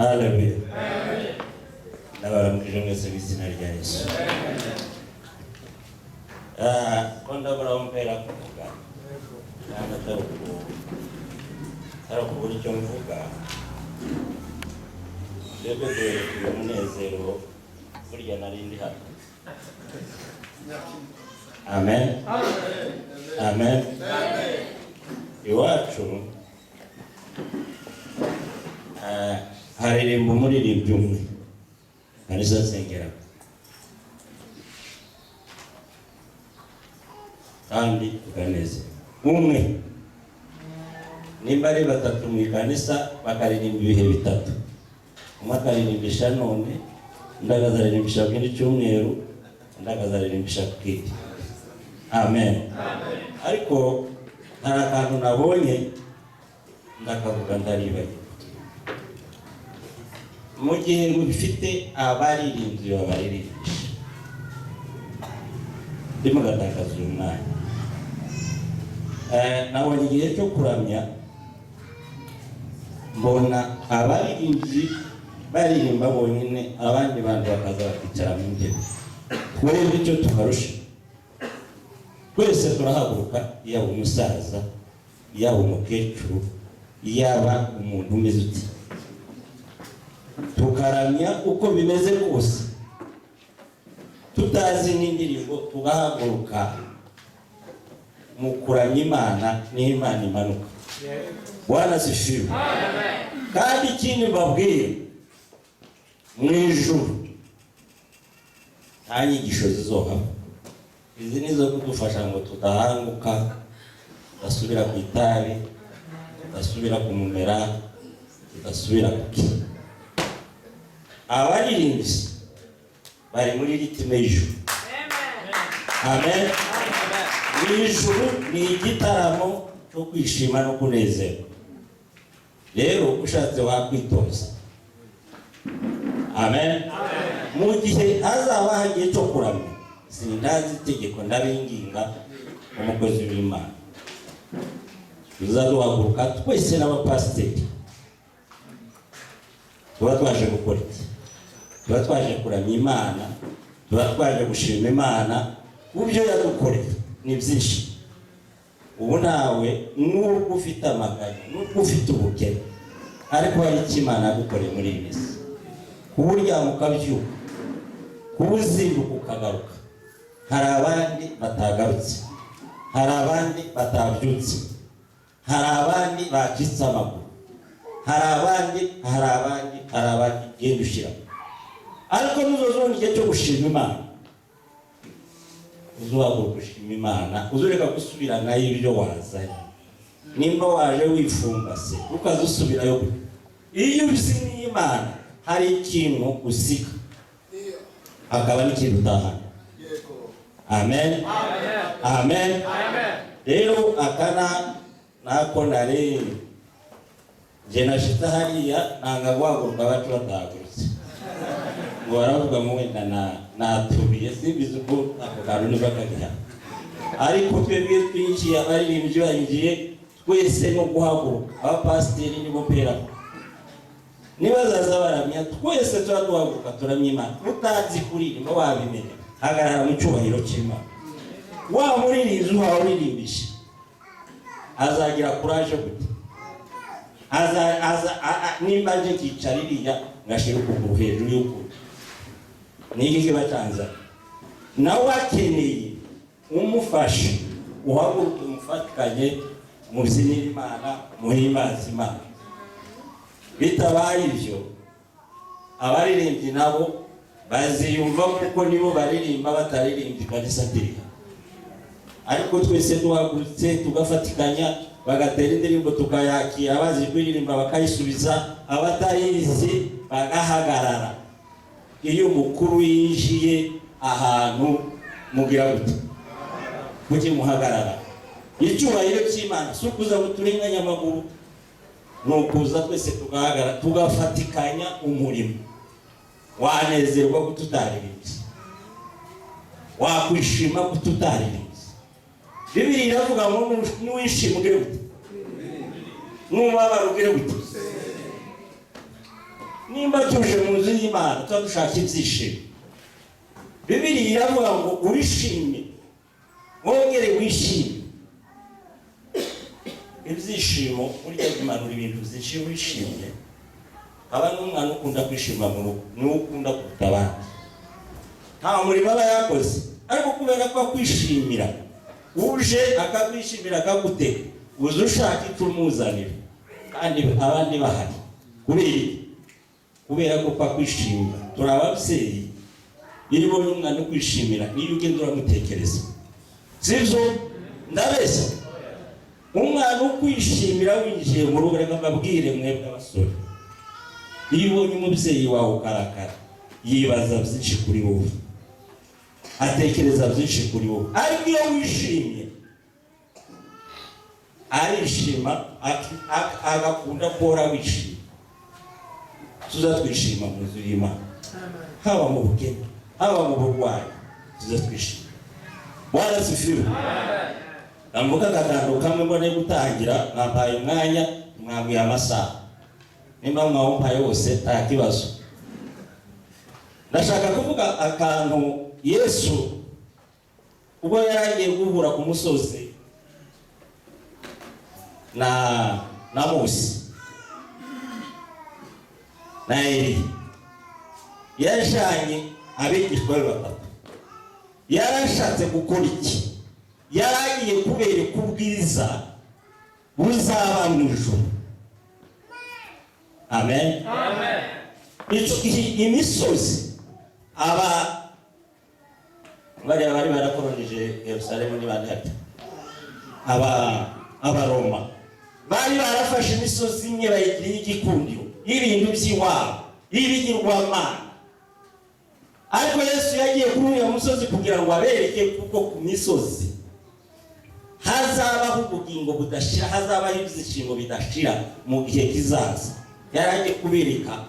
Haleluya. Ndabaramukije mwese mu izina rya Yesu. Konda barampera kuvuga. Nanga taruku icyo mvuga. Rebe dore umunezero burya narindi hano. Amen. Amen. Iwacu haririmba umuririmbyi umwe arizo nsengera kandi tukaneze umwe nimba ari batatu mu ikanisa bakaririmba ibihe bitatu, umwe akaririmbisha none, undi akazaririmbisha ku kindi cyumweru, undi akazaririmbisha ku kindi. Amen. Ariko hari akantu nabonye ndakavuga ndaribaye. Mu gihe bifite abaririmbyi babaririmbisha ndimo gatakaza uyu mwanya, nabonye igihe cyo kuramya mbona abaririmbyi baririmba bonyine, abandi bantu bakaza bakicara mu ntebe. Twebwe icyo tukarusha, twese turahaguruka, yaba umusaza, yaba umukecuru, yaba umuntu umeze uti, tukaramya uko bimeze kose, tutazi n'indirimbo, tugahaguruka mu kuramya Imana n'Imana imanuka. Bwana sifiwe. Kandi ikindi mbabwiye, mu ijuru nta nyigisho zizohaba. Izi nizo kudufasha ngo tudahanguka, tudasubira ku itabi, tudasubira ku mumera, tudasubira ku ki. Abaririmbyi bari muri ritime y'ijuru. Amen. Ijuru ni igitaramo cyo kwishima no kunezerwa. Rero ushatse wakwitoza. Amen. Mu gihe hazaba hagiye cyo kuramya, sindazi itegeko ndabinginga umukozi w'Imana, tuzaduhaguruka twese n'abapasiteri, tuba twaje gukora iki? Tuba twaje kuramya Imana, tuba twaje gushima Imana kubyo yadukoreye. Ni byinshi. Ubu nawe nubwo ufite amaganya, nubwo ufite ubukene, ariko hari icyo Imana yagukoreye muri iyi minsi. Kuburyama ukabyuka, kubuzinduka ukagaruka. Hari abandi batagarutse, hari abandi batabyutse, hari abandi bakitse amaguru, hari abandi genda ushyiramo. Ariko nuzozona igihe cyo gushima Imana, uzuhaguruka gushima Imana, uzureka gusubiranayo ibyo wazanye. Nimba waje wifumbase ukazusubirayo, iyo uzi n'Imana hari ikintu usiga, hakaba n'ikintu utahana. Amen. Amen. Rero akana nako nare je nashita hariya nanga guhaguruka bacu batahagurutse, ngo baravuga mu wenda natubiye simbizi uko ako kantu nibakagiha. Ariko twebwe twinshi abaririmbyi bangiye twese no guhaguruka, abapasiteri nibo pera nibazaza baramya, twese turaduhaguruka turamya Imana. Utazi kuririmba wabimenya, hagarara mu cyubahiro cy'Imana. Wa muririmbyi wawe uririmbisha azagira courage gute? Nimba nje kicaririya ngashira ukuguru hejuru y'ukuri, niki kibatanza nawe akeneye umufasha uhaguruka umufatikanye mu byinira Imana, muhimbaza Imana. Bitabaye ibyo, abaririmbyi nabo baziyumva kuko nibo baririmba bataririmba ikanisa tiriha. Ariko twese duhagurutse tugafatikanya, bagatera indirimbo tukayakira, abazi kuririmba bakayisubiza, abatayizi bagahagarara. Iyo umukuru yinjiye ahantu mugira gute? Kuki muhagarara? Icyubahiro cy'Imana si ukuza guturenganya amaguru, nukuza twese tugahagarara tugafatikanya umurimo. Wanezerwa kututaririmba, wakwishima kututaririmba. Bibiliya iravuga ngo nuwishima ugire gute? Nubabara ugire gute? nimba tuje mu nzu y'Imana dushaka ibyishimo, Bibiliya iravuga ngo urishime, wongere wishime. Ibyishimo burya bimanura ibintu byinshi. Wishimye aba n'umwana ukunda kwishima mu rugo, niwe ukunda kuruta abandi. Nta murimo aba yakoze, ariko kubera ko akwishimira, uje akakwishimira akagutega, uza ushaka icyo umuzanira kandi abandi bahari. Kubera ko akwishimira. Turi ababyeyi, iyo ubonye umwana ukwishimira niyo ugenda uramutekereza, sibyo? Ndabeshya? Umwana ukwishimira winjiye mu rugo, reka mbabwire mwebwe abasore, iyo ubonye umubyeyi wawe ukarakara, yibaza byinshi kuri wowe, atekereza byinshi kuri wowe. Ariko iyo wishimye, arishima, agakunda guhora wishimye. Tuza twishima mu nzu y'Imana, haba mu bukene, haba mu burwayi, tuza twishima. Bwana sifiwe. Namvuga agatando kamwe mbone gutangira, mwampaye umwanya, mwabwiye amasaha. Nimba mwampaye yose nta kibazo. Ndashaka kuvuga akantu Yesu ubwo yaragiye guhura ku musozi na Mose na Eliya, yajanye abigishwa be batatu. Yarashatse gukora iki? Yaragiye kubereka ubwiza buzaba mu ijuru. Amen. Amen. Imisozi bari barakoronije Yerusalemu ni bandi hati Abaroma bari barafashe imisozi imwe bayigiriye igikundiro y'ibintu by'iwabo, y'ibigirwamana. Ariko Yesu yagiye kuri uyu musozi kugira ngo abereke kuko ku misozi hazabaho ubugingo budashira, hazabaho ibyishimo bidashira mu gihe kizaza. Yaragiye kubereka,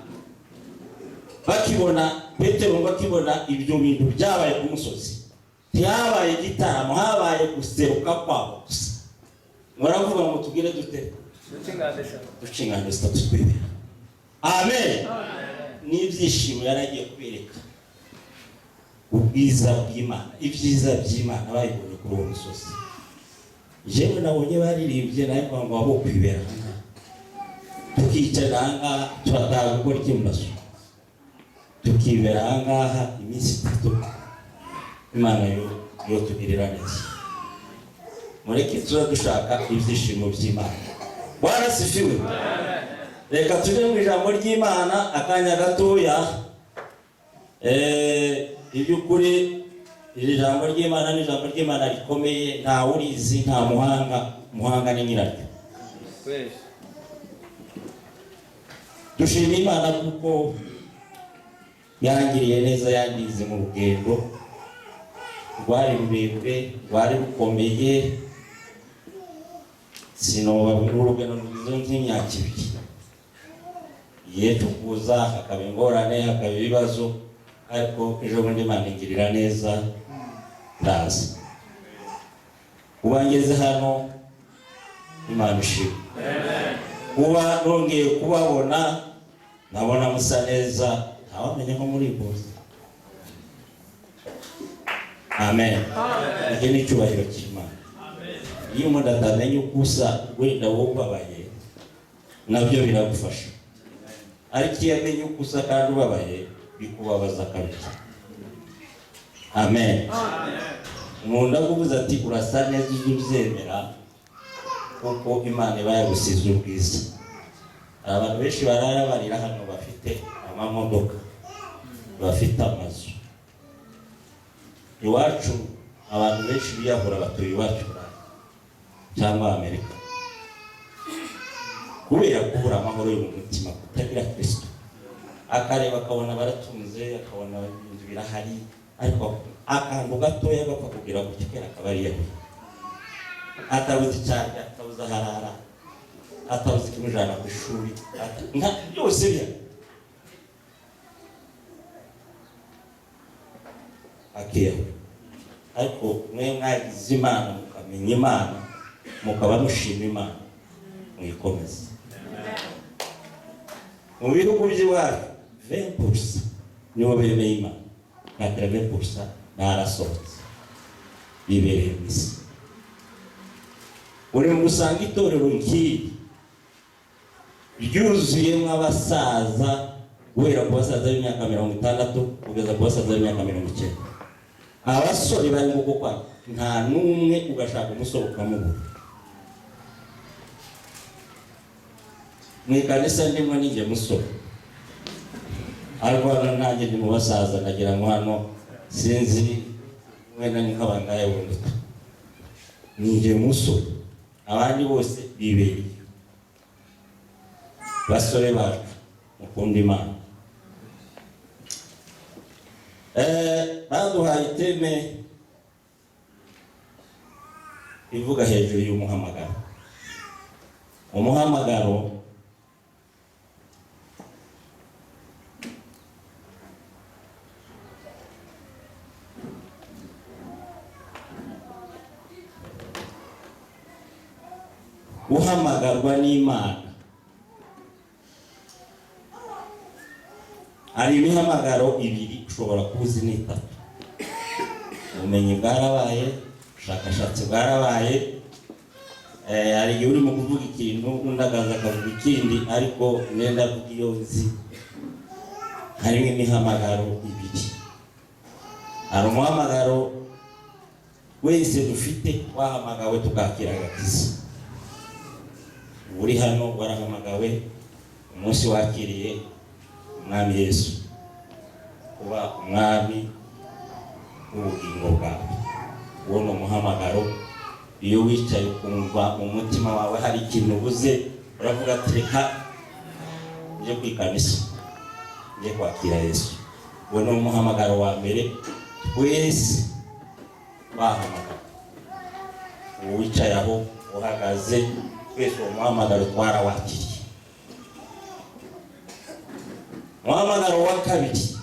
bakibona Petero bakibona ibyo bintu byabaye ku musozi. Ntihabaye igitaramo, habaye guseruka kwabo gusa. Muravuga ngo tugire dute? Ducingane statut twebera. Amen. N'ibyishimo yaragiye kubereka ubwiza bw'Imana, ibyiza by'Imana bayibonye kuri uwo musozi. Jewe nabonye baririmbye nayo ngo abo kwibera hano, tukicara ahangaha turataha gukora ikibazo, tukibera ahangaha iminsi 3. Imana yo tugirira neza. Mureke tuza dushaka ibyishimo by'Imana. Bwana sifiwe. Reka tujye mu ijambo ry'Imana akanya gatoya. Iby'ukuri iri jambo ry'Imana ni ijambo ry'Imana rikomeye, nta urizi, nta muhanga ni nyiraryo. Dushimira Imana kuko yangiriye neza, yangize mu rugendo rwari rurerure, rwari rukomeye. Sinobabwira urugendo rwiza nk'imyaka 2. Ye tukuza hakaba ingorane, hakaba ibibazo, ariko ejo bundi Imana ingirira neza ndaza. Ubangeze hano Imana ishimwe. Kuba nongeye kubabona, nabona musa neza, ntawamenye ko muri bose. Amen. Iki ni cyubahiro cy'Imana. Iyo umuntu atamenye uko usa, wenda wowe ubabaye, nabyo biragufasha. Ariko iyo amenye uko usa kandi ubabaye, bikubabaza kabiri. Amen. Umuntu agubuza ati urasa neza, ubyemera kuko Imana iba yagusize ubwiza. Abantu benshi barara barira hano bafite amamodoka, bafite amazu. Iwacu abantu benshi biyahura batuye iwacu cyangwa Amerika, kubera kubura amahoro yo mu mutima, kutagira Kristo. Akareba akabona baratunze, akabona ibintu birahari, ariko akantu gatoya gapfa kugira ngo kikera akabariye. Atabuze cyane, atabuze harara, atabuze kumujana ku ishuri, nka byose bya akiya. Ariko mwe mwagize Imana, mukamenya Imana, mukaba mushima Imana, mwikomeze. Mu bihugu by'iwacu 20% nibo bemeye Imana, 80% barasohotse bibereye mu isi. Uri mu gusanga itorero nk'iri ryuzuyemo abasaza guhera ku basaza b'imyaka 60 kugeza ku basaza b'imyaka 90. Abasore bari mu gukwa nta n'umwe ugashaka umusore ukamubura. Mwikanisa ndimo nije musore, ariko nanjye ndi mu basaza nagira ngo hano sinzi wenda ni kabangaye wundi nije musore, abandi bose bibeye. Basore bacu mukunda Imana. Baduhaye iteme ivuga hejuru y'umuhamagaro. Umuhamagaro uhamagarwa n'Imana. Hari imihamagaro ibiri ushobora kuzi n'itatu. Ubumenyi bwarabaye, ubushakashatsi bwarabaye, hari igihe urimo kuvuga ikintu undagaza akavuga ikindi, ariko nenda kuvuga iyo nzi harimo imihamagaro ibiri. Hari umuhamagaro wese dufite wahamagawe tukakira agakiza. Uri hano warahamagawe umunsi wakiriye Umwami Yesu kuba umwami w'ubugingo bwawe. Uwo ni umuhamagaro. Iyo wicaye ukumva mu mutima wawe hari ikintu ubuze, uravuga ati reka njye kwikanisa, njye kwakira Yesu. Uwo ni umuhamagaro wa mbere wese bahamagara. Uwo wicaye aho uhagaze twese uwo muhamagaro twarawakiriye. Umuhamagaro wa kabiri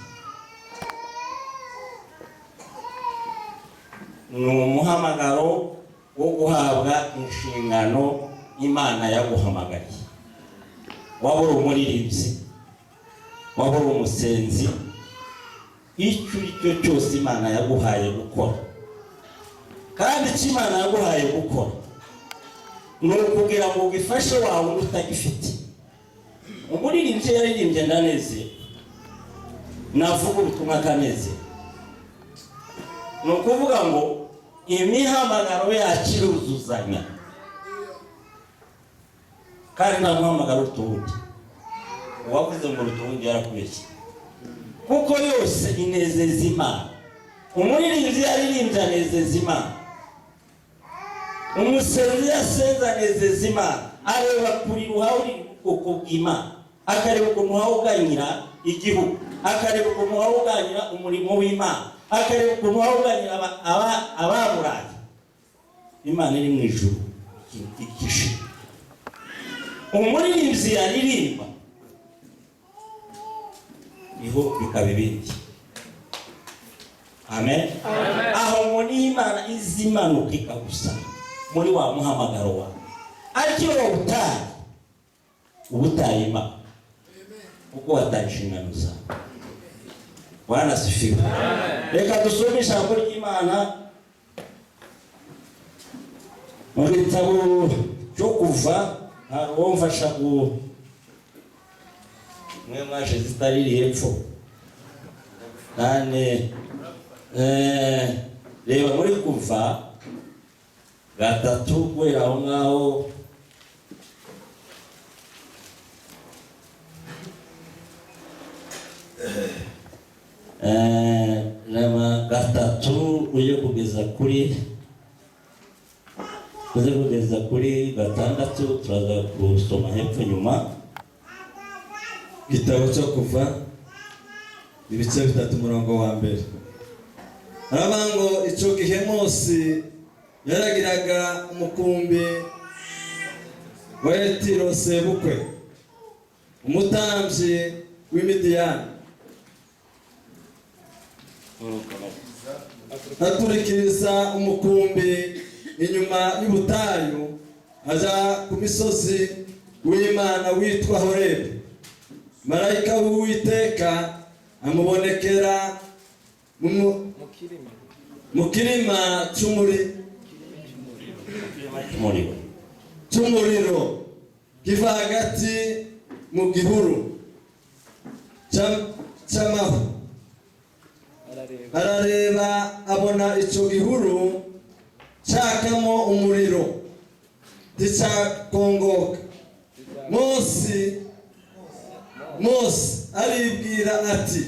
ni umuhamagaro wo guhabwa inshingano Imana yaguhamagariye. Waba uri umuririmbyi, waba uri umusenzi, icyo icyo cyose Imana yaguhaye gukora. Kandi icyo Imana yaguhaye gukora ni ukugira ngo ugifashe wawe utagifite. Umuririmbyi yaririmbye ndaneze, navuga ubutumwa kaneze. Ni ukuvuga ngo imihamagaro yacu iruzuzanya, kandi nta muhamagaro utundi. Uwavuze ngo utundi yarakubeshye, kuko yose inezeza Imana. Umuririmbyi yaririmbye anezeza Imana, umusenzi yasenze anezeza Imana. Areba kuri ruhauri uko bw'Imana, akareba ukuntu hawuganyira igihugu, akareba ukuntu hawuganyira umurimo w'Imana, akareba ukuntu hawuganyira abamuraye. Imana iri mu ijuru ikishe. Umuririmbyi yaririmba niho bikaba ibindi. Amen. Aho muri Imana izimanuka ikagusa muri wa muhamagaro wawe. Ariko ubutaye Imana kuko wataye inshingano zawe. Bwana asifiwe. Reka dusome ijambo ry'Imana mu gitabo cyo Kuva. Hari uwo mfasha mwe mwaje zitariri hepfo. Nane reba muri Kuva 3 guhera aho ngaho reba 3 uje kugeza kuri 6. turaza gusoma hepfo nyuma. Igitabo cyo Kuva ibice 3 umurongo wa mbere. Arabango icyo gihe Mose yaragiraga umukumbi wa Yetiro sebukwe, umutambyi w'Imidiyani, aturikiriza umukumbi inyuma y'ubutayu, aja ku misozi w'Imana witwa Horebu. marayika w'Uwiteka amubonekera mu kirima cy'umuriro kiva hagati mu gihuru cy'amahu. Arareba abona icyo gihuru cyakamo umuriro nticyakongoka. Mose aribwira ati,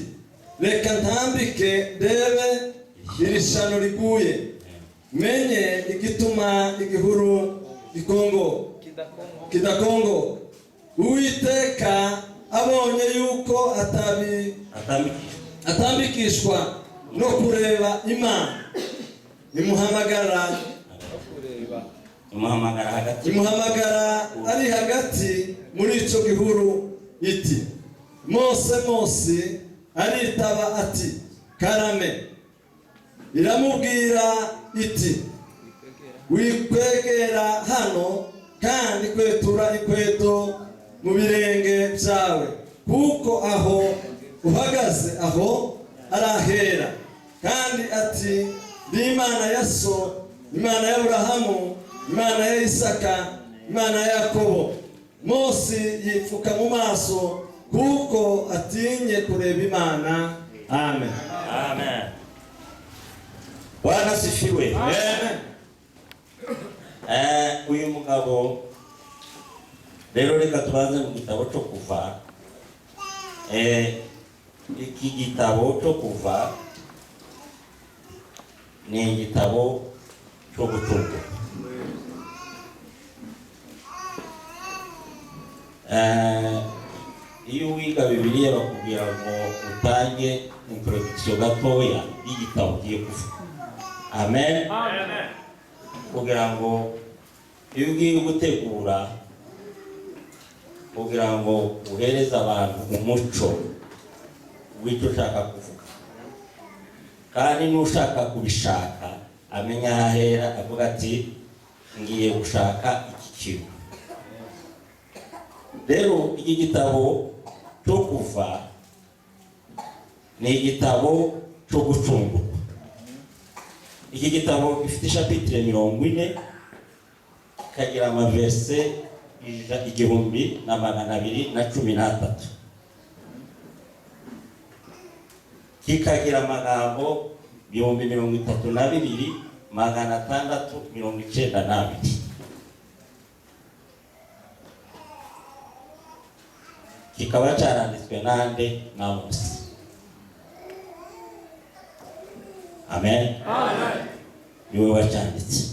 reka ntambike ndebe iri shano riguye, menye igituma igihuru kidakongoka. Uwiteka abonye yuko atambikishwa no kureba Imana, imuhamagara ari hagati muri icyo gihuru iti, Mose. Aritaba ati, karame. Iramubwira iti, wikwegera hano kandi kwetura ikweto mu birenge byawe, kuko aho uhagaze aho arahera. Kandi ati, ndi Imana ya so, Imana ya Aburahamu, Imana ya Isaka, Imana ya Yakobo. Mose yipfuka mu maso kuko atinye kureba Imana. Amen. Amen. Bwana sifiwe. Amen. Uyu mugabo rero reka tubanze mu gitabo cyo Kuva. Iki gitabo cyo Kuva ni igitabo cyo gucungura. Iyo wiga Bibiliya bakubwira ngo utange introduction gatoya y'igitabo ugiye kuvuga. Amen. Kugira ngo iyo ugiye gutegura, kugira ngo uhereze abantu umuco w'icyo ushaka kuvuga, kandi n'ushaka kubishaka amenya ahera avuga ati, ngiye gushaka iki kintu. Rero iki gitabo cyo Kuva ni igitabo cyo gucungurwa. Iki gitabo gifite chapitre 40, kagira amaverse 1213, kikagira amagambo 32,692. Kikaba cyaranditswe nande na Mose. Amen. Niwe wacyanditse.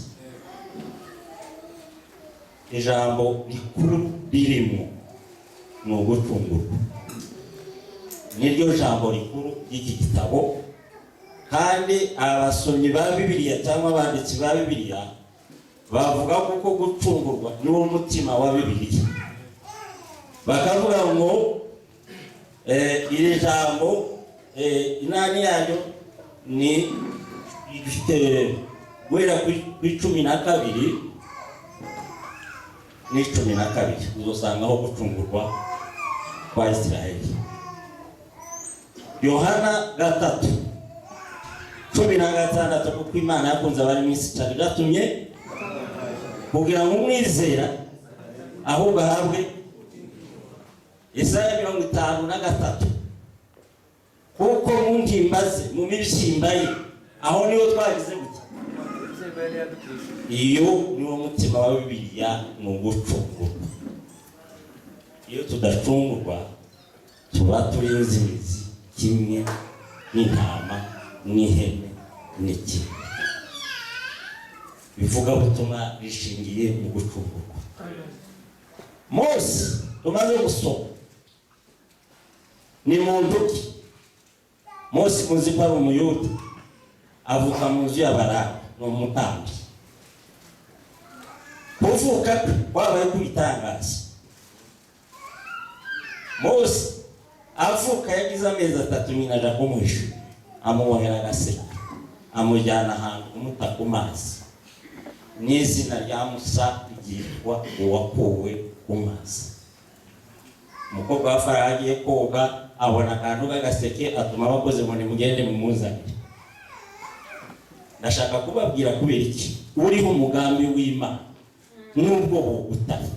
Ijambo rikuru ririmo ni ugucungurwa. Niryo jambo rikuru ry'iki gitabo, kandi abasomyi ba Bibiliya cyangwa abanditsi ba Bibiliya bavuga kuko gucungurwa ni wo mutima wa Bibiliya. Bakavuga ngo iri jambo inani yayo ni ifite guhera ku 12 ni 12 uzosangaho gucungurwa kwa Israeli. Yohana 3:16 kuko Imana yakunze abari mu isi cyane gatumye kugira ngo umwizera ahubwo ahabwe. Isaya 53, kuko mu ngimbaze mu mibyimba ye aho niho twagize gute. Iyo niwo mutima wa Bibiliya ni ugucungurwa. Iyo tudacungurwa tuba turi inzimizi kimwe n'intama n'ihene n'iki. Bivuga butumwa rishingiye mu gucungurwa. Mose tumaze gusoma ni muntu ki? Mose muzi ko ari umuyuda, avuka mu nzu y'Abarabu, ni umutambyi. Kuvuka kwabaye kubitangaza. Mose avuka yagize amezi 3 nyina aja kumwisha, amubohera agaseka, amujyana ahantu kumuta ku mazi. N'izina rya Musa ryitwa uwakuwe ku mazi. umukobwa wa Farawo agiye koga abona akantu k'agaseke, atuma abakozi ngo nimugende mumuzanire. Ndashaka kubabwira kubera iki uriho umugambi w'Imana nubwo bugutanye.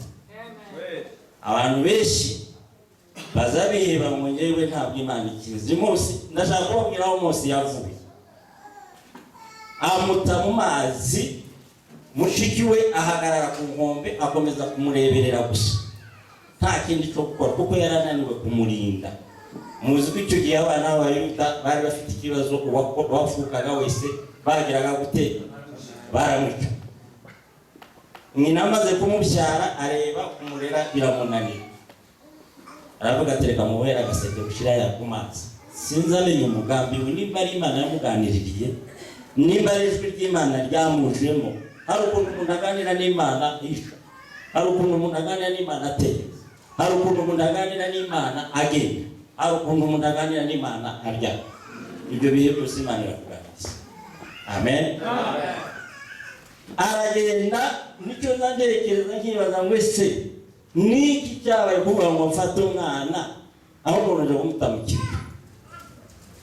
Abantu benshi bazabiheba ngo ngewe ntabwo Imana ikizi. Mose, ndashaka kubabwira aho Mose yavuye. Amuta mu mazi, mushiki we ahagarara ku nkombe akomeza kumureberera gusa, nta kindi cyo gukora kuko yarananiwe kumurinda. Muzi ko icyo gihe abana b'Abayuda bari bafite ikibazo, uwafukaga wese bagiraga guteka baramwica. Nyina amaze kumubyara areba kumurera biramunanira, aravuga ati reka muhere agaseke gushira ya ku mazi. Sinzi amenye umugambi we, nimba ari Imana yamuganiririye, nimba ari ijwi ry'Imana ryamujemo. Hari ukuntu umuntu aganira n'Imana hisha, hari ukuntu umuntu aganira n'Imana atekereza, hari ukuntu umuntu aganira n'Imana agenda, hari ukuntu umuntu aganira n'Imana arya. Ibyo bihe byose Imana irakuganiriza. Amen. Aragenda, nicyo nzatekereza nkibaza ngo ese niki cyabaye kuvuga ngo mfate umwana aho umuntu aje kumuta mu kibira.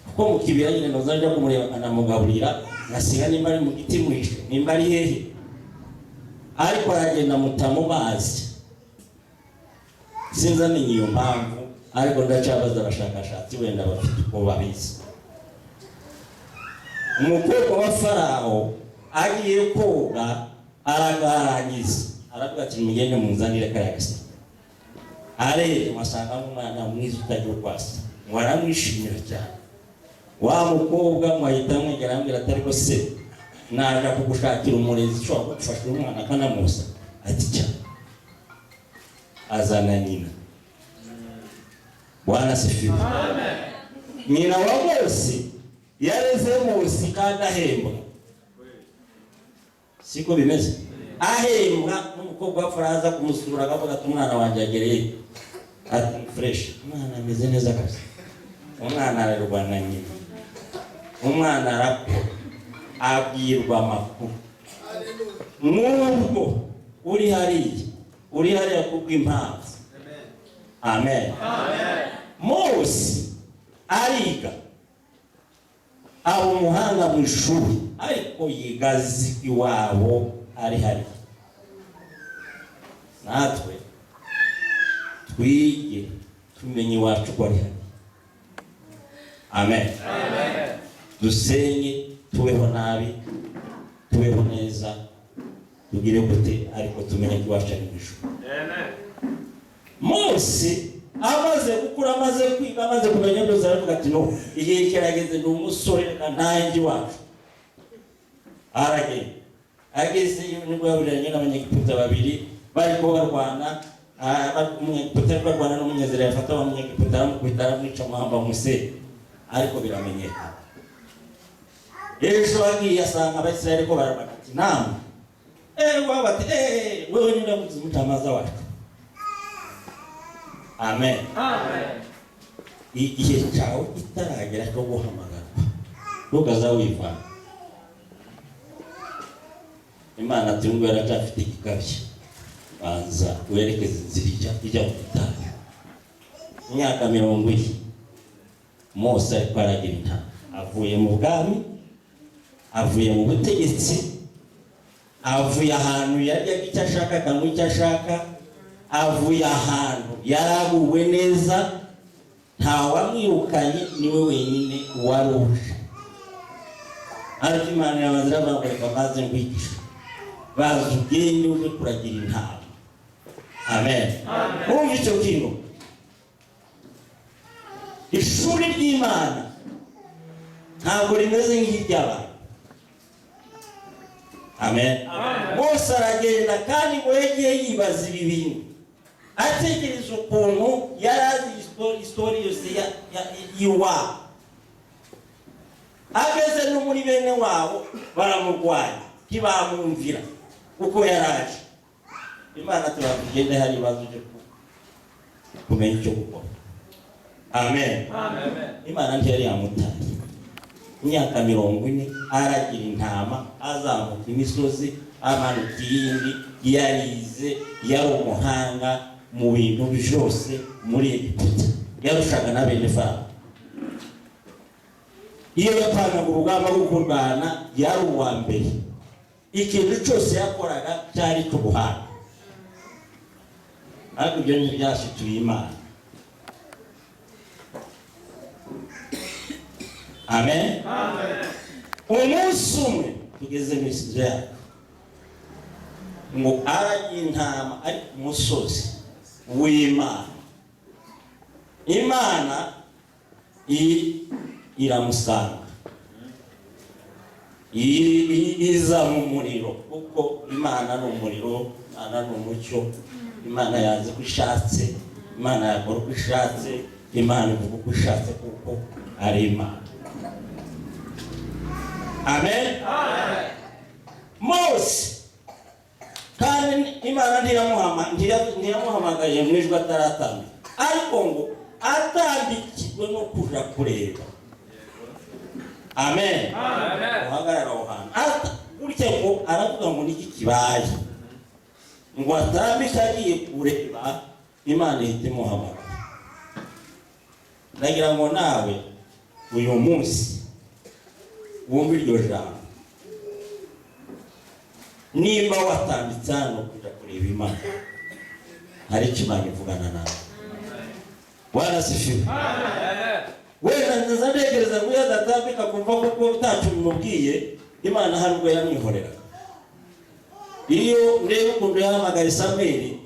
Kuko mu kibira nyine nozajya kumureba anamugaburira, ngasiga nimba ari mu giti mwishe, nimba ari hehe, ariko aragenda muta mu mazi. Sinzi amenye iyo mpamvu, ariko ndacabaza abashakashatsi wenda bafite uko babizi. Umukobwa wa Farawo agiye koga aragarangiza, aravuga ati mugende muzanire kariya gaseke. Arebe wasanga umwana mwiza utagira kwasa, waramwishimira cyane. Wa mukobwa mwahita mwegera ambwira ati ariko se naja kugushakira umurezi ushobora kugufasha umwana akanamusa. Ati cyane, azana nyina. Bwana sifiwe. Amen. Nyina wa Mose yareze Mose kandi ahembwa. Siko bimeze? Ahembwa n'umukobwa wa Farawo aza kumusura akavuga ati umwana wanjye agereye. Ati fresh, umwana ameze neza kabisa. Umwana arerwa na nyina. Umwana arakura, abwirwa amakuru. Nubwo uri hariya kubw'impamvu. Amen. Amen. Mose ariga, aba umuhanga mu ishuri, ariko yigazi iwabo ari hariya. Natwe twige tumenye iwacu ko ari hariya. Amen. Amen. Dusenye, tubeho nabi, tubeho neza, tugire gute, ariko tumenye ko iwacu ari mu ishuri. Amen. Mose amaze gukura, amaze kwiga, amaze kumenya byose, aravuga ati no, igihe kirageze ni umusore nanjye wacu. Aragenda ageze nibwo yaburiranye n'Abanyegiputa babiri bariko barwana. Umunyegiputa ariko barwana n'umunyezera, yafata wa Munyegiputa aramukubita aramwica muhamba Mose, ariko biramenyekana. Ejo agiye asanga Abisirayeli ko barabana ati namwe wabati wewe ni ndamuzi mutamaza wacu. Amen. Amen. Igihe cyawe itaragera cyo guhamagarwa, ntugaza wivana. Imana ati ngo yaracafite igikabye, banza werekeze inzira ijya mu butayu. Imyaka 40 Mose ariko aragira intama, avuye mu bwami, avuye mu butegetsi, avuye ahantu yaryaga icyo ashaka akanywa icyo ashaka, avuye ahantu yaraguwe neza, ntawamwirukanye, niwe wenyine wari uje. Ariko Imana yabazira bakoreka maze nkwigisha, bazi ubwenge uje kuragira intama. Amen. Urumva icyo kintu? Ishuri ry'Imana ntabwo rimeze nk'iry'abantu. Amen. Mose aragenda kandi ngo yagiye yibaza ibi bintu, atekereza ukuntu yarazi istori yose y'iwabo. Ageze no muri bene wabo baramurwanya, ntibamwumvira kuko yaraje. Imana turabigende hari ibibazo byo kumenya icyo gukora. Amen. Amen. Imana ntiyari yamutaye. Imyaka 40 aragira intama, azamuka imisozi, amanuka iyindi, yarize, yari umuhanga, mu bintu byose muri Egiputa, yarushaga na bene Farawo. Iyo yapanaga urugamba rwo kurwana yari uwa mbere, ikintu cyose yakoraga cyari cy'ubuhanga. Ariko ibyo ntibyashituye Imana. Amen. Umunsi umwe tugeze mu isi yacu ngo aragiye intama ari ku musozi w'Imana. Imana iramusanga, iza mu muriro, kuko Imana ni umuriro, Imana ni umucyo, Imana yazi ko ishatse, Imana yakora uko ishatse, Imana ivuga uko ishatse, kuko ari Imana. Amen. Mose kandi Imana ntiyamuhamagaye mu ijwi ataratambika, ariko ngo atambikirwe no kuja kureba. Amen. Uhagarara aho hantu gutya ngo aravuga ngo niki kibaye, ngo atambika agiye kureba, Imana ihita imuhamagara. Ndagira ngo nawe uyu munsi wumva iryo jambo, nimba watambitse hano kuja kureba Imana, hari icyo Imana ivugana nawe. Bwana sifiwe. Wenda nzanegereza ngo yadatambika kumva kuko utacu bimubwiye, Imana hari ubwo yamwihorera. Iyo ndeba ukuntu yahamagara Samweli,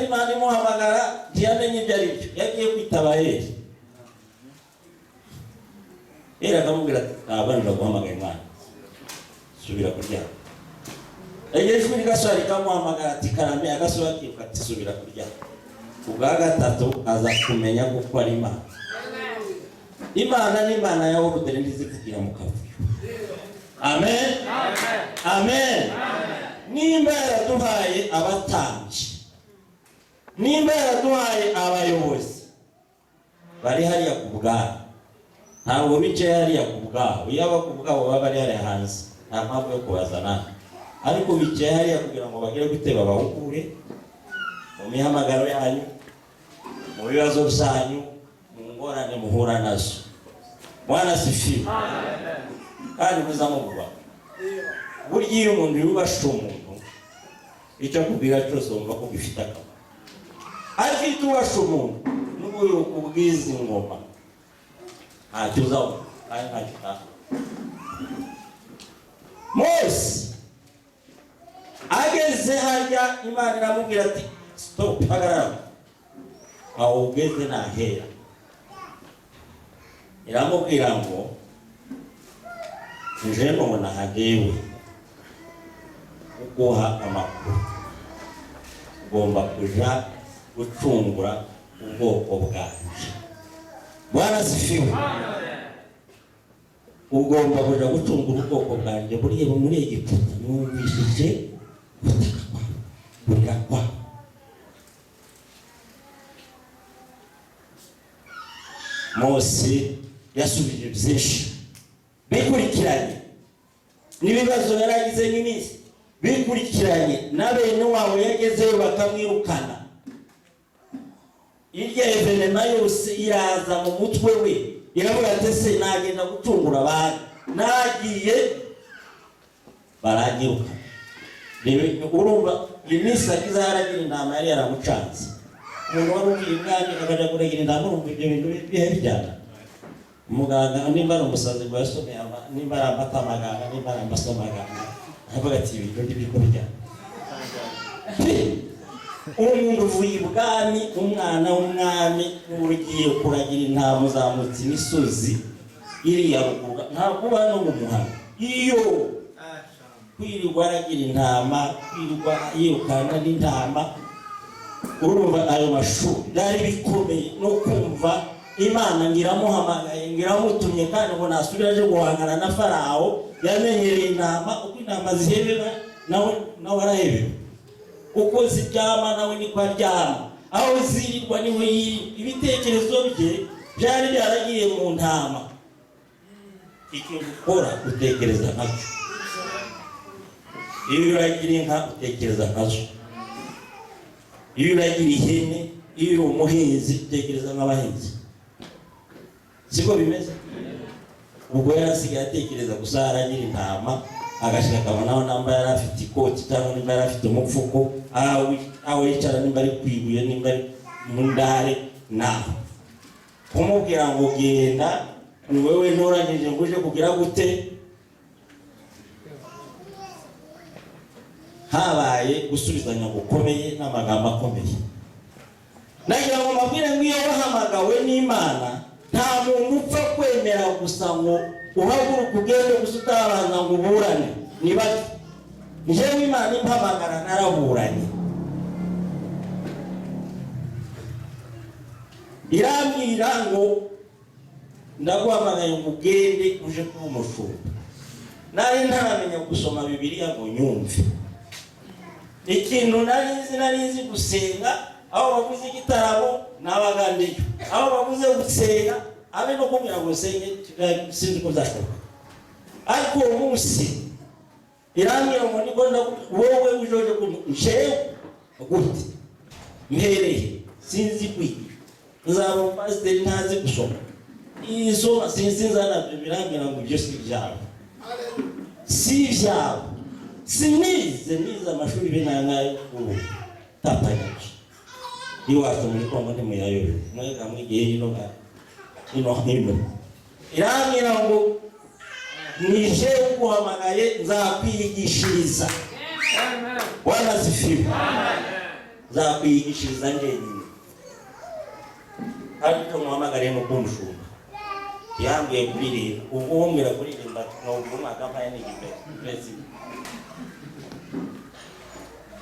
Imana imuhamagara ntiyamenye ibyo ari byo, yagiye kwitaba Eli. Eli akamubwira ati abanza guhamagara Imana, subira kuryama. Ijwi rigaswara rikamuhamagara ati karame, agasubira akiruka ati subira kuryama. Ubwa gatatu aza kumenya kuko ari Imana. Imana ni Imana yawe urudere ndizivugira mu kavuyo. Amen. Amen. Nimba yaraduhaye abatambyi, nimba yaraduhaye abayobozi bari hariya ku bwabo, ntabwo bicaye hariya ku bwabo. Iyo aba ku bwabo baba bari hariya hanze, nta mpamvu yo kubazana, ariko bicaye hariya kugira ngo bagire gute, babahugure mu mihamagaro yanyu, mu bibazo byanyu, mu ngorane muhura nazo. Bwana sifiwe. Kandi muzamuvuga, burya iyo umuntu yubasha umuntu, icyo akubwira cyose wumva ko gifite akamaro. Ariko iyo ubasha umuntu n'ubu kubwiza ingoma, ntacyo uzabona kandi ntacyo utaha. Mose ageze hajya, Imana iramubwira ati stop, hagarara aho ugeze nahera. Iramubwira ngo nje none hagewe uguha amakuru, ugomba kuja gucungura ubwoko bwanjye. Bwana sifiwe. Ugomba kuja gucungura ubwoko bwanjye buriye muri Egiputa, numvishije burakwa. Mose yasubije byinshi bikurikiranye n'ibibazo yaragize n'iminsi, bikurikiranye na bene wabo yagezeyo bakamwirukana. Irya evenema yose iraza mu mutwe we, iravuga ati se nagenda gucungura abantu, nagiye baranyiruka. Urumva iminsi akiza yaragira intama yari yaramucanze. Umuntu wari ugiye ubwami akaja kuragira intama, urumva ibyo bintu bihe bijyana. Umuganga nimba ari umusazi ngo yasomeye, nimba ari amatamaganga, nimba ari amasomaganga, avuga ati ibintu n'ibiko bijyana. Umuntu uvuye ibwami, umwana w'umwami ugiye kuragira intama, uzamutse imisozi iriya ruguru, ntabwo uba no mu muhanda. Iyo kwirirwa aragira intama, kwirirwa yirukana n'intama, urumva ayo mashuri byari bikomeye no kumva Imana ngiramuhamagaye, ngiramutumye, kandi ngo nasubira aje guhangana na Farawo. Yamenyereye intama, uko intama zihebeba nawe arahebeba, uko ziryama nawe niko aryama, aho zirirwa niho yiri. Ibitekerezo bye byari byaragiye mu ntama. Ikintu ukora utekereza nkacyo, iyo uragira inka utekereza nkazo. iyo uragira ihene, iyo uri umuhinzi utekereza nk'abahinzi, siko bimeze. Ubwo yarasigaye atekereza gusa aragira intama, agashika akabonaho namba yari afite ikoti cyangwa nimba yari afite umupfuko, aho yicara nimba ari kwibuye, nimba ari mu ndare, naho kumubwira ngo genda ni wewe ntoranyije ngo uje kugira gute. Habaye gusubizanya gukomeye n'amagambo akomeye. Nagira ngo mabwire ngo iyo wahamagawe n'Imana, nta muntu upfa kwemera gusa ngo uhaguruka ugende gusa utabanza ngo uburane. Niba njyewe Imana impamagara naraburanye, irambwira ngo ndaguhamagaye ngo ugende uje kuba umushumba. Nari ntaramenya gusoma Bibiliya ngo nyumve. Ikintu narizi gusenga, aho bavuze igitaramo nabagandiyo, aho bavuze gusenga abe no kumira ngo senge sinzi ko zashoboka. Ariko uwo munsi irambwira ngo niko wowe ujoje kunjewe gute mpereye sinzi kwiga, nzaba pastor ntazi gusoma isoma sinzana birambwira ngo ibyo si byabo, si byabo. Sinize amashuri binangaye ubu tapanyije iwacu muri Kongo ndi muyayobe mwega mwigiye ino irambwira ngo nije guhamagaye nzakwigishiriza. Wanasifiwe. Nzakwigishiriza ngenyine. Ariko muhamagare mu kumushumba yambwiye kuririmba, ubwo wombera kuririmba no umwaka mpaye n'igipesi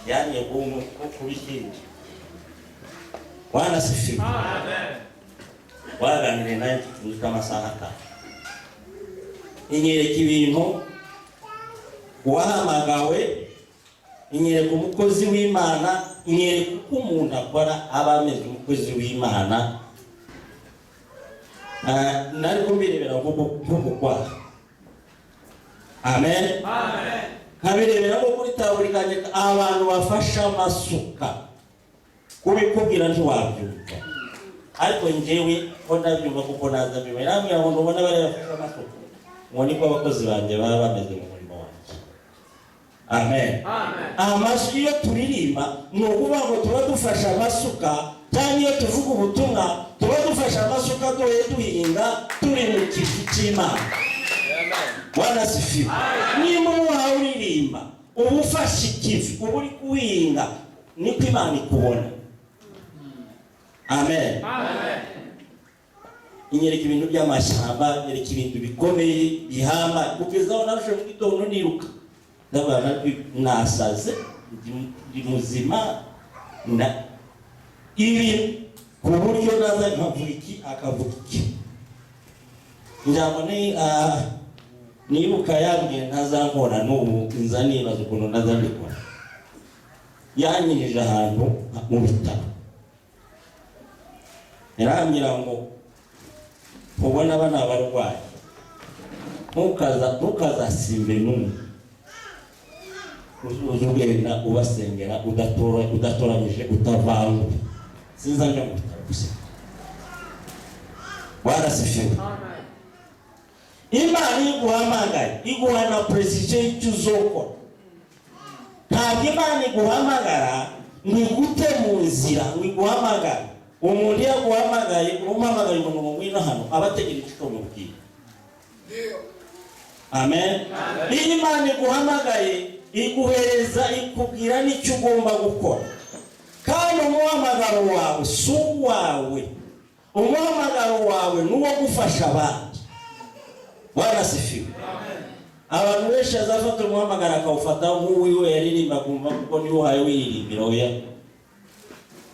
yani ngumu kubikindi. Wanasifiwe. Amen. Waganire naye kama saa 5 inyereka ibintu wahamagawe, inyereka umukozi w'Imana, inyereka uko umuntu akora aba ameze umukozi w'Imana. Nari kumbirebera nk'ugukwa. Amen. Amen. Kabirebera ko kuri taburikanye abantu bafasha amasuka kubikubwira ntiwabyumva, ariko njyewe ko ndabyumva kuko naza bimwe namwe ngo mbona bari bafasha amasuka ngo niko abakozi banje baba bameze mu murimo wanjye. Amen. Amen. Amasuka iyo turirimba ni ukuvuga ngo tuba dufasha amasuka, cyangwa iyo tuvuga ubutumwa tuba dufasha amasuka duhinga turi mu kivu cy'Imana. Wanasifiwe. Niba wawe uririmba ubufasha ikivi uba uri kuhinga, niko Imana ikubona. Amen. Amen. Inyereka ibintu by'amashyamba, inyereka ibintu bikomeye bihamba, kugeza aho narushe mu gitondo niruka ndabona nasaze ndi muzima ibi ku buryo naza nkavuga iki akavuga iki. Njyamo nibuka yambwiye ntazakora n'ubu nza nibaza ukuntu nazandikora. Yanyirije ahantu mu bitaro, yarambwira ngo ubona abana barwaye ntukazasimbe n'umwe, uzugenda ubasengera udatoranyije utavanga. Sinza njya mu bitaro gusa. Wanasifiwe. Imana iguhamagaye iguha na precision y'icyo uzokora. Ntabwo Imana iguhamagara ngo igute mu nzira ngo iguhamagare. Umuntu yaguhamagaye umuhamagaye umuntu mu ngwino hano abategereje icyo mubwira. Amen. Iyo Imana iguhamagaye iguhereza ikubwira n'icyo ugomba gukora, kandi umuhamagaro wawe si uwawe, umuhamagaro wawe ni uwo gufasha abandi. Wanasifiwe. Abantu benshi azafata umuhamagara akawufata nk'uwiwe yaririmba kumva kuko niwe uhaye wiririmbira. Oya,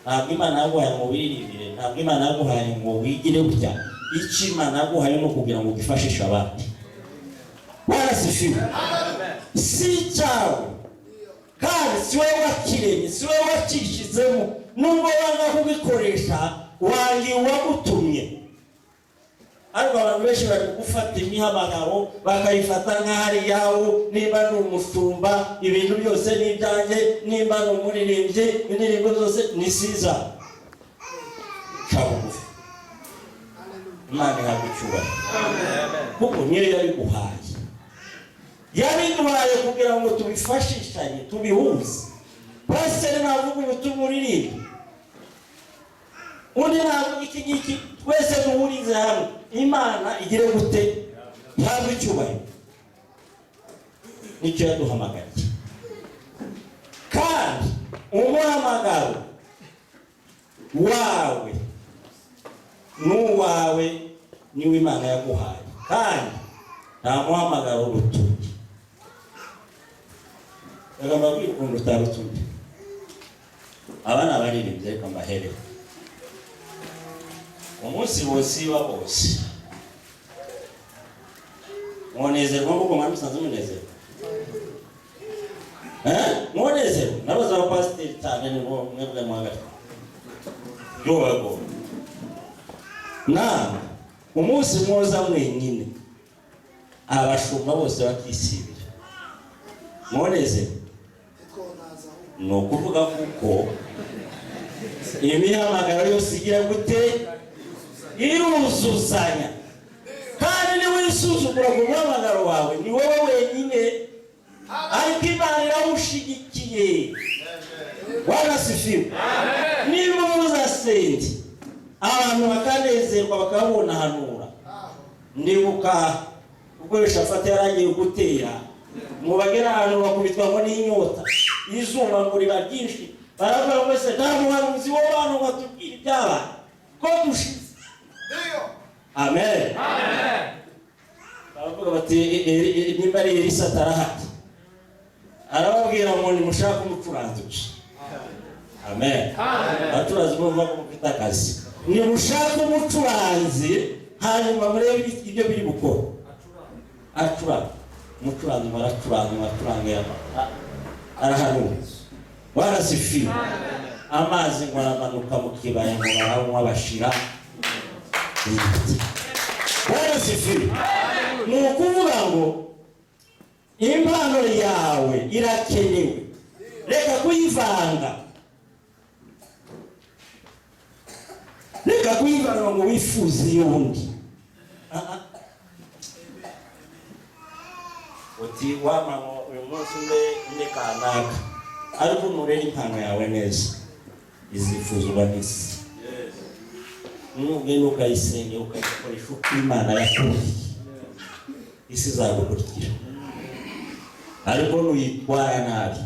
ntabwo Imana yaguhaye ngo wiririmbire, ntabwo Imana yaguhaye ngo wigire gutya. Icyo Imana yaguhaye no kugira ngo ugifashishe abandi. Wanasifiwe. Si cyawe kandi si wowe wakiremye, si wowe wakishizemo, nubwo wanga kubikoresha wangi uwagutumye. ariko abantu benshi bari gufata imihamagaro bakayifata nk'ahari yawo, nimba ni umushumba ibintu byose ni ibyanjye, nimba ni umuririmbyi indirimbo zose ni siza. Kabugufi Imana ihabwa icyubahiro, kuko niyo yabiguhaye, yabiguhaye kugira ngo tubifashishanye tubihuze. Pasiteri navuga ubutumwa uririmba, undi navuga iki ngiki, twese duhurize hamwe, Imana igire gute? Ihabwa icyubahiro. Nicyo yaduhamagariye, kandi umuhamagaro wawe n'uwawe niwe Imana yaguhaye, kandi nta muhamagaro urutuye. Agamba kwikunda utarutuye. Abana baririmbye reka mbaherere umunsi wose wa bose. Mwonezerwa kuko mwari musanze munezerwa. Mwonezerwa nabaza abapasiteri cyane ni bo mwebwe mwagati yobago na umunsi mwoza mwenyine abashumba bose bakisibira. Mwonezerwa no kuvuga kuko imihamagaro yose igira gute? Iruzuzanya. Kandi ni wisuzugura ku muhamagaro wawe, ni wowe wenyine, ariko Imana irawushigikiye. Warasifiwe. Niba muzasenge abantu bakanezerwa bakabona hanura, ndibuka ubwo Yoshafati yaragiye gutera, mu bagera ahantu bakubitwa ngo n'inyota, izuba ngo riba ryinshi, baravuga ngo ese nta muhanuzi w'abantu batubwira ibyabaye ko dushize. Amen. Baravuga bati nimba ari Elisa atarahari, arababwira ngo nimushaka umucuranzi gusa. Amen. Abacuranzi bo bavuga ko mufite akazi, nimushaka umucuranzi hanyuma murebe ibyo biri gukora. Acuranga umucuranzi maracuranga arahanura. Warasifiwe. Amazi ngo aramanuka mu kibaya ngo baranywa bashira. Warasifiwe. Ni ukuvuga ngo impano yawe irakenewe, reka kuyivanga, reka kuyivanga ngo wifuze y'undi. Uti wama uyu munsi mbe kanaka, ariko nurera impano yawe neza izifuzwa n'isi. Nugenda ukayisenge ukayikoresha uko Imana yakuriye, isi izagukurikira. Ariko nuyitwara nabi,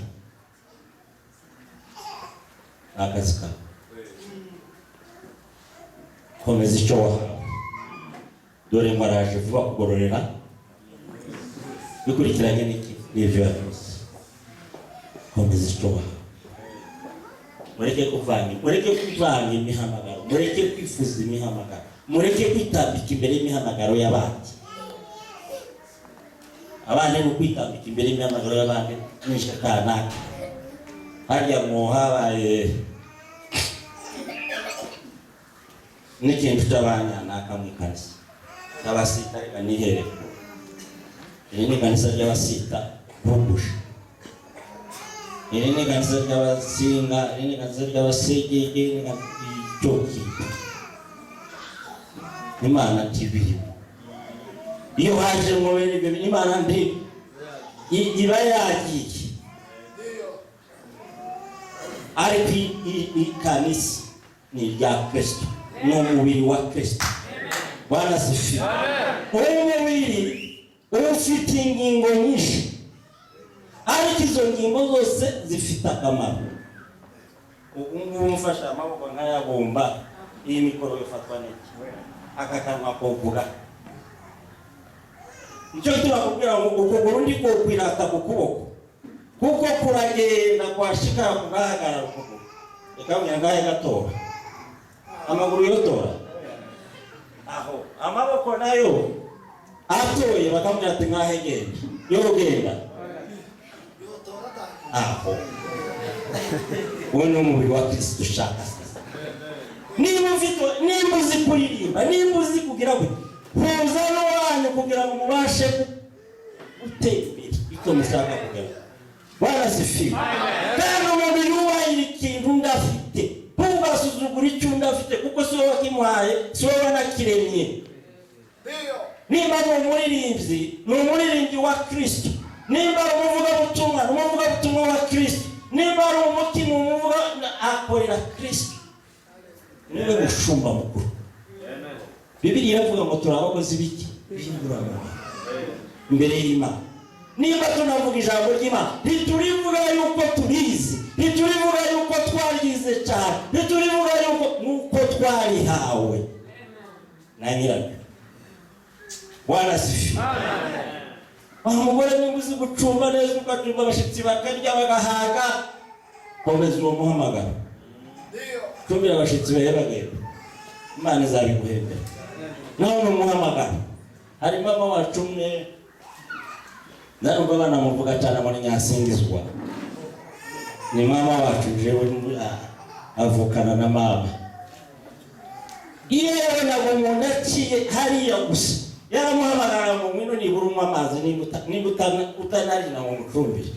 akazi kawe. Komeza icyo wahawe, dore mwaraje vuba kugororera bikurikiranye n'ibyo yakoze. Komeza icyo wahawe, mureke kuvanga imihamagaro, mureke kwifuza imihamagaro, mureke kwitambika imbere y'imihamagaro y'abandi. Abandi no kwitambika imbere y'imihamagaro y'abandi nisha kanaka. Hajya mu habaye n'ikintu cy'abanyanaka mu kanisa abasita, reka nihere. Iri ni kanisa ry'abasita bugusha, iri ni kanisa ry'abasinga, iri ni kanisa ry'abasegege, iri ni icoki. Imana ntibiri. Iyo haje mu bintu Imana ndi iba yagiye. Ariko ikanisa ni rya Kristo, ni umubiri wa Kristo. Warasifiwe. Umubiri ufite ingingo nyinshi, ariko izo ngingo zose zifite akamaro. Ubu mfasha amaboko nkayabumba, iyi mikoro ifatwa n'iki, aka kanwa kovuga. Nicyo turakubwira ngo ukuguru ndi ko kwirata ku kuboko, kuko kuragenda kwashika kugahagarara ukuguru. Ikamya ngahe gatora, amaguru yotora aho, amaboko nayo atoye bakamya ati ngahe genda, yo genda aho. Uwo ni umubiri wa Kristo ushaka. Niba uzi kuririmba, niba uzi kugira ngo huza n'uwanyu kugira ngo mubashe gutera imbere icyo mushaka kugera. Barasifiwe. Kandi umuntu yubahira ikintu ndafite, ntugasuzugure icyo ndafite, kuko si wowe wakimuhaye, si wowe wanakiremye. Nimba ni umuririmbyi wa Kristo, nimba ari umuvugabutumwa wa Kristo, nimba ari umutima umuvuga akorera Kristo, niwe mushumba mukuru. Bibiliya iravuga ngo turi abakozi b'iki? B'ingurane imbere y'Imana. Niba tunavuga ijambo ry'Imana, ntiturivuga yuko tubizi, ntiturivuga yuko twarize cyane, ntiturivuga yuko nuko twarihawe na nyirabyo. Warasifiwe. Umugore niba uzi gucumba neza, ugacumba abashyitsi bakarya bagahaga, komeza uwo muhamagaro. Cumbira abashyitsi bawe bagenda, Imana izabiguhembera. Naho ni umuhamagaro. Hari mama wacu umwe, nubwo banamuvuga cyane muri Nyasingizwa, ni mama wacu jewe avukana na mama. Iyo yabonaga umuntu aciye hariya gusa, yaramuhamagara ngo ngwino nibura unywa amazi, niba utanarina ngo mucumbire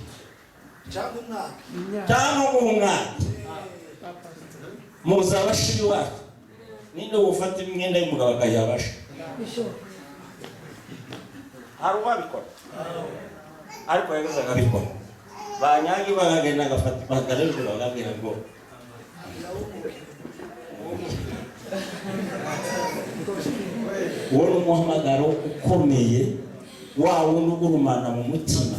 cyangwa umwaka muza abashiri wacu. Ninde ufata imyenda y'umugabo akayabasha? Hari uwabikora, ariko yaguze akabikora. Banyangi bagenda agafata bagarejwe bagabwira ngo uwo ni umuhamagaro ukomeye, wa wundi ugurumana mu mutima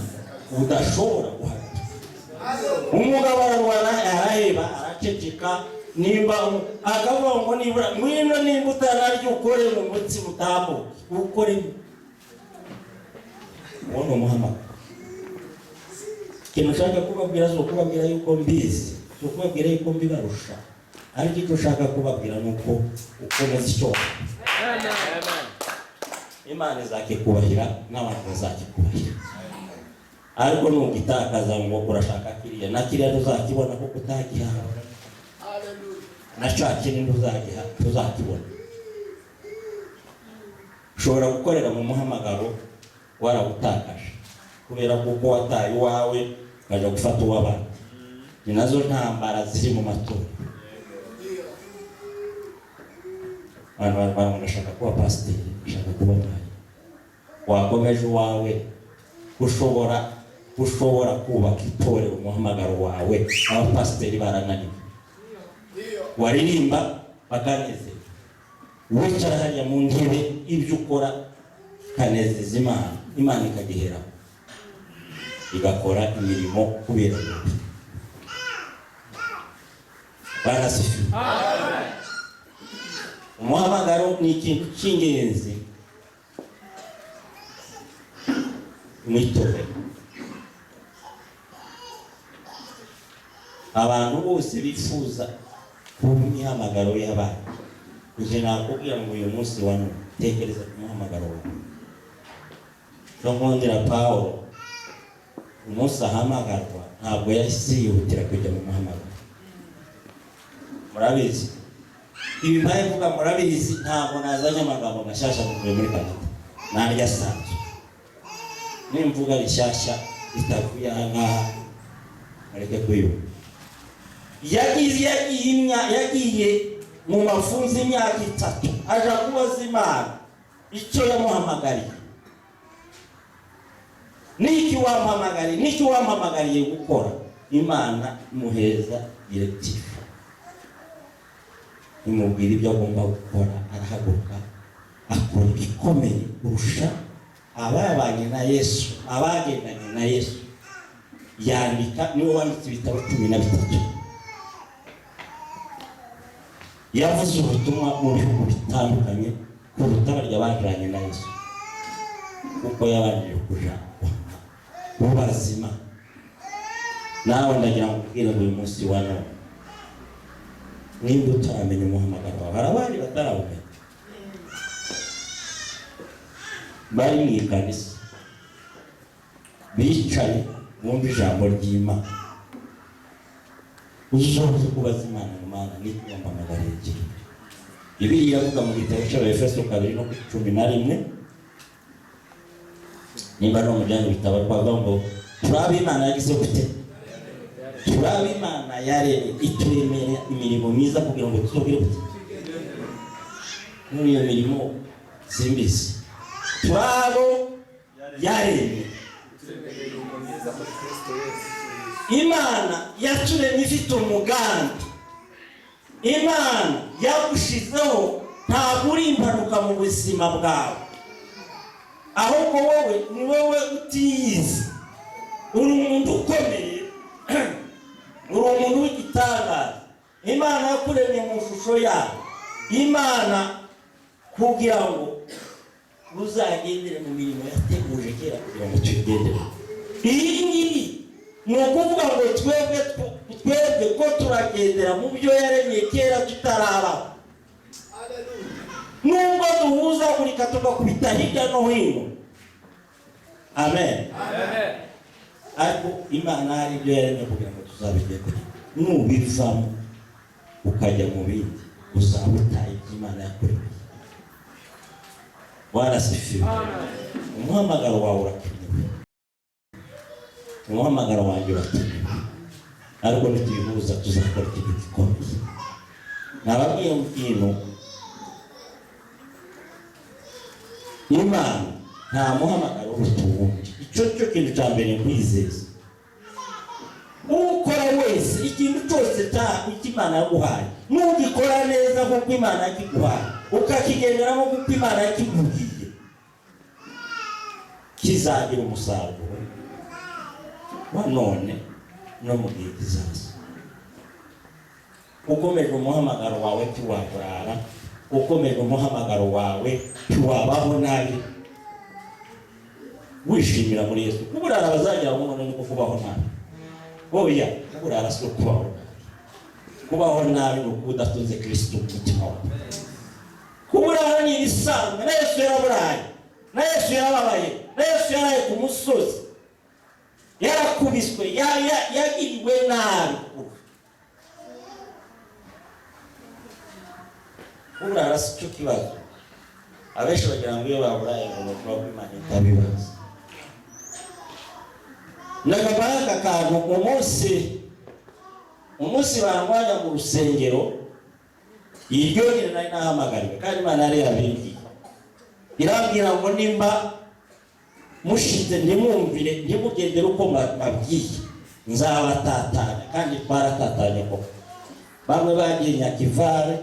udashobora guhagarara. Umugabo araheba araceceka, nimba akavuga ngo nibura ngwino nimba utanarya ukore mu mutima utambuke ukore. Uwo ni umuhamagaro. Ikintu ushaka kubabwira si ukubabwira yuko mbizi, si ukubabwira yuko mbibarusha, ariko icyo ushaka kubabwira ni uko ukomeza icyo. Imana izakikubahira n'abantu bazakikubahira. Ariko nugitakaza ngo urashaka kiriya na kiriya tuzakibona kuko utagihawe, na cya kintu tuzakibona. Ushobora gukorera mu muhamagaro warawutakaje kubera kuko wataye iwawe ukajya gufata uw'abandi. Ni nazo ntambara ziri mu matora. Abantu bashaka kuba pasiteri, bashaka kuba mwari. Wakomeje uwawe, ushobora kubaka itorero umuhamagaro wawe. Abapasiteri barananiwe, waririmba bakanezeza, wicara hariya mu ntebe, ibyo ukora kanezeza Imana, Imana ikagiheraho igakora imirimo kubera wowe. Barasifiwe. Umuhamagaro ni ikintu cy'ingenzi mu itorero. Abantu bose bifuza kuba imihamagaro y'abandi. Nje nakubwira ngo uyu munsi wano tekereza ku muhamagaro wawe. Nkundira Pawulo, umunsi ahamagarwa ntabwo yahise yihutira kujya mu muhamagaro. Murabizi ibi mpaye mvuga, murabizi ntabwo nazanye amagambo mashyashya muvuye muri Canada, naryo asanzwe. Nimvuga rishyashya ritavuye aha ngaha mureke kuyumva. Yagiye mu mafunzo imyaka 3 aja kubaza Imana icyo yamuhamagariye. Niki wampamagariye gukora? Imana imuheza directive, imubwira ibyo agomba gukora. Arahaguruka akora igikomeye kurusha ababanye na Yesu, abagendanye na Yesu. Yandika, niwe wanditse ibitabo 13. Yavuze ubutumwa mu bihugu bitandukanye kuruta barya bajanye na Yesu, kuko yabanje kuja ubazima. Nawe ndagira ngo ubwire uyu munsi wa none, nimba utamenya umuhamagaro wawe, hari abandi batarawumenya bari mu ikanisa bicaye bumva ijambo ry'Imana. Uzoze kubaza Imana, Imana niko wampamagariye iki? Bibiliya iravuga mu gitabo cy'Abefeso 2:11 nimba no mujyanye bitaba kwavuga ngo turabe Imana yagize gute, turabe Imana yaremye ituremera imirimo myiza kugira ngo tuzogire gute. Muri iyo mirimo simbizi turabo yaremye. Imana yaturemye ifite umugambi. Imana yagushizeho ntabwo uri impanuka mu buzima bwawe, ahubwo wowe ni wowe utiyizi. Uri umuntu ukomeye, uri umuntu w'igitangaza. Imana yakuremye mu shusho yayo. Imana kugira ngo uzagendere mu mirimo yateguje kera kugira ngo tugendere. Iyi ngiyi ni ukuvuga ngo twebwe ko turagendera mu byo yaremye kera tutarabaho. Nubwo duhuzagurika tugakubita hirya no hino. Amen. Ariko Imana hari ibyo yaremye kugira ngo tuzabigendere. Nubivamo ukajya mu bindi uzaba utaye Imana yakuremye. Warasifiwe. Umuhamagaro wawe urakenewe. Umuhamagaro wanjye urakenewe. Ariko nituyihuza tuzakora ikintu gikomeye. Nababwiye mu kintu, Imana nta muhamagaro utuwundi. Icyo cyo kintu cya mbere nkwizeza. Ukora wese ikintu cyose Imana yaguhaye, nugikora neza kuko Imana yakiguhaye, ukakigenderamo kuko Imana yakikubwiye, kizagira umusaruro wa none no mu gihe kizaza. Ukomeje umuhamagaro wawe ntiwaburara, ukomeje umuhamagaro wawe ntiwabaho nabi. Wishimira muri Yesu. Kuburara bazagira ngo none nuko kubaho nabi. Oya, kuburara si kubaho nabi. Kubaho nabi ni ukudatunze Kristo mu mutima wawe. Kuburara ni ibisanzwe. Na Yesu yaraburaye, na Yesu yarababaye, na Yesu yaraye ku musozi, yarakubiswe, yagiriwe nabi. Kuburara si cyo kibazo. Abenshi bagira ngo iyo baburaye ngo kuba Imana itabibaza. Nagabaga kantu umunsi barwanya mu rusengero, iryo nyine nari nahamagariwe kandi Imana yari yabimbwiye. Irambwira ngo nimba mushize ntimwumvire, ntimugendere uko mabwiye, nzabatatanya. Kandi twaratatanye koko. Bamwe bagiye Nyakivale,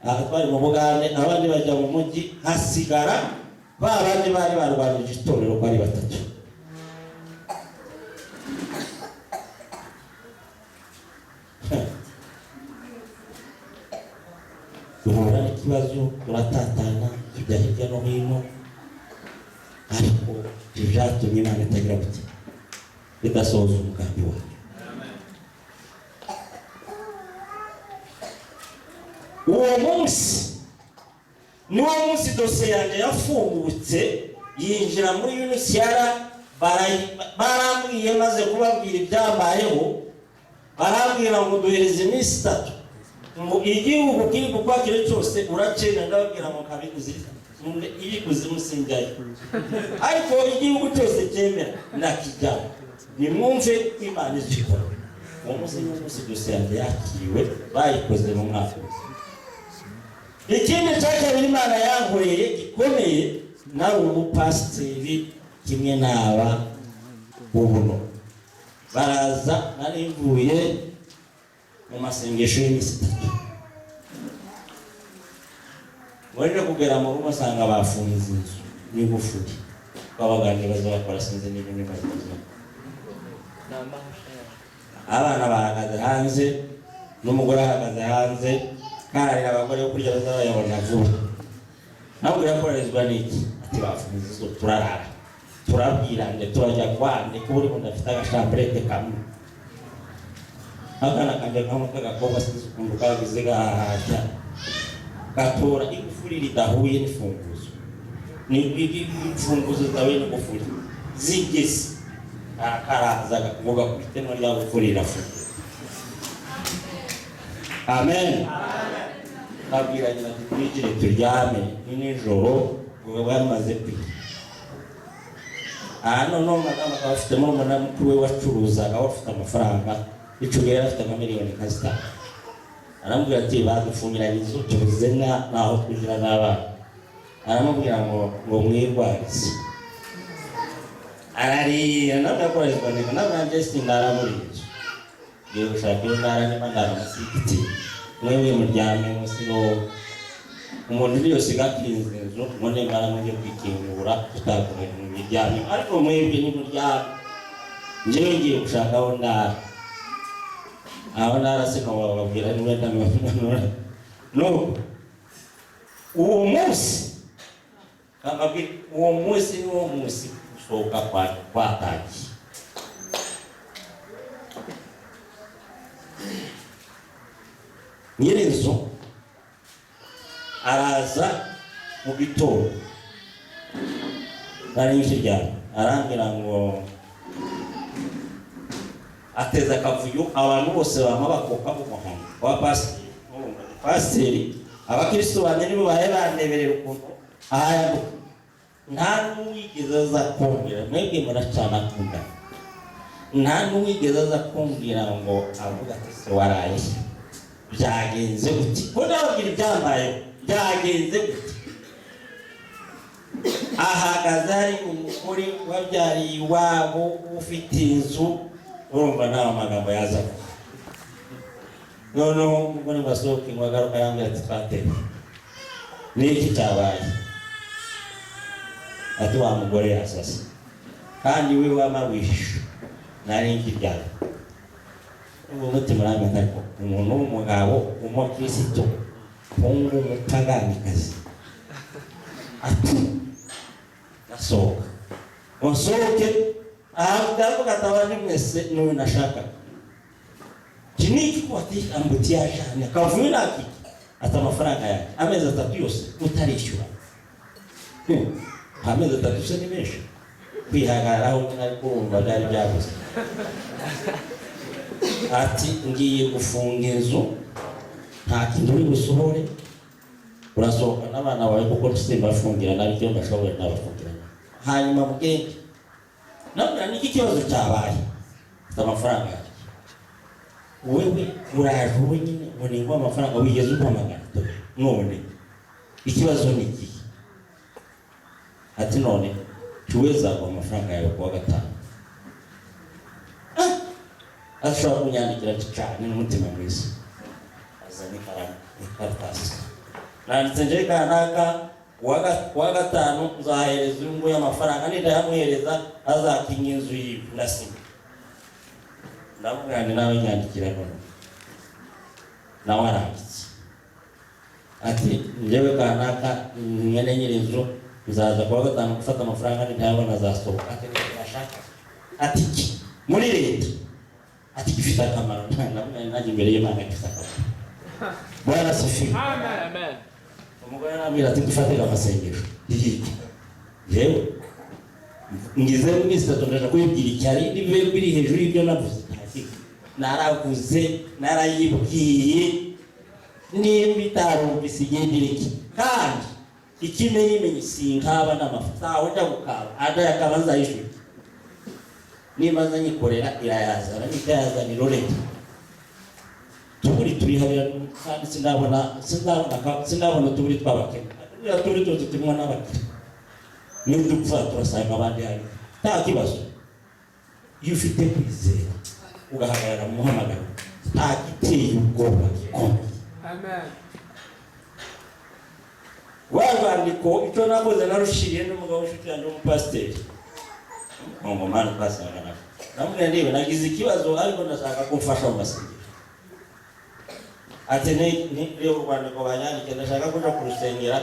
twari mu Bugande, abandi bajya mu mujyi, hasigara ba bandi bari barwanije itorero ko ari batatu. Duhura n'ikibazo, turatatana, tujya hirya no hino, ariko ibyatumye Imana itagira gute, idasohoza umugambi wayo. Uwo munsi niwo munsi dosiye yanjye yafungutse, yinjira muri UNHCR. Barambwiye maze kubabwira ibyambayeho, barambwira ngo duhereze iminsi 3 ngo igihugu kiri gukwakira cyose uracena. Ndababwira ngo kabikuzirika ibikuze musinjaye, ariko igihugu cyose cyemera ndakijya. Nimwumve Imana izikora. Uwo munsi dosiye yanjye yakiriwe, bayikoze mu mwaka. Ikindi cya kabiri Imana yankoreye gikomeye, nari umupasiteri kimwe n'aba ubuno. Baraza, nari mvuye mu masengesho y'iminsi 3. Waje kugera mu rugo asanga bafunze inzu n'igufuri. Babaganje baza bakora sinze n'ibindi bakoze. Abana bahagaze hanze, n'umugore ahagaze hanze, kandi abagore bo kurya bazayabona vuba. Ntabwo yakorezwa n'iki? Ati bafunze inzu, turarara, turabwirande, turajya kwande ko buri muntu afite agashambrete kamwe. Akana kanje kamwe k'agakobwa sinzi ukuntu kagize gahajya, gatora igufuri ridahuye n'ifunguzo. Ni imfunguzo zawe n'igufuri zigeze, akaraza kuvuga ku itema rya gufuri rafu. Amen. kabwira nyina ati twigire turyame ni nijoro ngo bamaze kwiga. Noneho madamu akaba afitemo mukuru we wacuruzaga ufite amafaranga icumi, yari afite amamiliyoni nka zitanu. Aramubwira ati badufungiranye inzu tubuze naho twinjira n'abana. Aramubwira ngo mwirwarize. Ararira nawe yakorezwa neza nawe njye ndara muri inzu. Ngiye gushaka iyo ndara niba ndara musigiti. Mwewe muryame musino umuntu niyo sigakinze inzu mone mara muje kwikingura tutakorera mu biryame, ariko mwebwe ni muryame. Njyewe ngiye gushaka aho ndara. Aho ndara sino bababwira ni wenda no uwo munsi kamabwira uwo munsi ni uwo munsi usohoka kwa taji. Nyirinzu araza mu gitondo nari nkiryamye, arambwira ngo ateza akavuyo abantu bose bama bakoka umuhondo wa pasiteri abakristo bane nibo bahe bandeberera ukuntu ahantu nta n'uwigeze aza kumbwira, mwebwe muracana kunda, nta n'uwigeze aza kumbwira ngo avuga ati se waraye byagenze gute, ko nababwira ibyambaye byagenze gute. Ahagaze ari umugore wabyariye iwabo ufite inzu, urumva nta magambo yaza. Noneho umugore basohoka ngo agaruka yambwira ati twateye niki cyabaye, ati wa mugore yasase kandi we wamawisha nari nkiryamye. Umutima uramenya ariko umuntu w'umugabo umukristo pungu mutaganikazi ati nasohoka onsohoke ndavuga atabandi mwese niwe nashaka kiniki kwati ambutia cyane akavuye naki ata amafaranga yake amezi 3 yose utarishyura. Amezi 3 se ni menshi kwihagararaho ariko urumva byari byabuze. Ati ngiye gufunga inzu nta kintu uri busohore, urasohoka n'abana bawe kuko simbafungira nabyo mbashoboye n'abafungira. Hanyuma mugenge nabwo niki kibazo cyabaye amafaranga yake wewe uraje wenyine ngo amafaranga wigeze upamagana none ikibazo ni iki? Ati none tuweza kwa amafaranga yawe kwa gatanu. Ashobora kunyandikira cyane n'umutima mwiza azanye karatasi nanditse nje kanaka wa gatanu nzahereza ngo y'amafaranga ndayamuhereza azakinga inzu yiwe ndasima. Ndamugana nawe nyandikira none nawe aranditse ati njyewe kanaka mwene nyirinzu nzaza kwa gatanu gufata amafaranga ndayabona azasohoka. Ati ndashaka ati muri leta ati gifite akamaro nanjye imbere y'Imana gifite akamaro. Bwana asifiwe. Amen. Umugore arambwira ati dufatira amasengesho yiki yewe ngize iminsi 3 ndaje kwibwira icyari nibe biri hejuru y'ibyo navuze. Naravuze narayibwiye nimba itarumvise igendereke kandi ikimenyimenyi sinkaba n'amafuta aho njya gukaba ada yakabanza yishwe nimaze nyikorera irayazana nikayazana irorete turi habira kandi sindabona turi twabakene turi tutimwa n'abakene niyo dupfa turasanga abandi hari nta kibazo. Iyo ufite kwizera ugahagarara mu muhamagaro nta giteye ubwoba gikomeye. Amen. Wabandiko icyo nakoze narushiriye n'umugabo w'inshuti yanjye w'umupasiteri ngo mwana pasanga namwe ndiwe nagize ikibazo ariko ndashaka kumfasha mu masengesho. Ati ni rero Rwanda ko banyandike ndashaka kuja kurusengera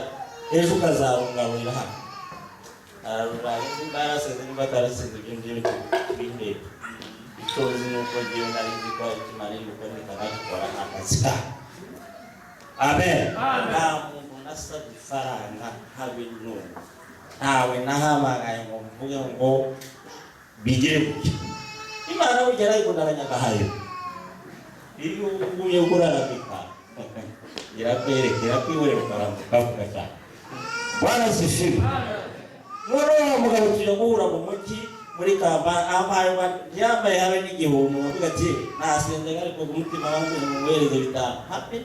ejo ukazarungaburira hano. Araruraye baraseze nibataraseze ibindi binde itozi nuko giye narizi ko ikimani yuko nitakakora akazi ka. Amen. Amen. Nasabye ifaranga habe n'ubu ntawe nahamagaye ngo mvuge ngo bigire gutya. Imana ugera ikunda abanyagahayo iyo uguye gurarabika irakwerekera kwiwerera ukavuga cyane. Bwana sifiwe. Mwana mugabo tujya guhura mu mujyi muri Kampala yambaye habe n'igihumbi avuga ati nasenze ariko ku mutima wanjye muwereze bitanu habe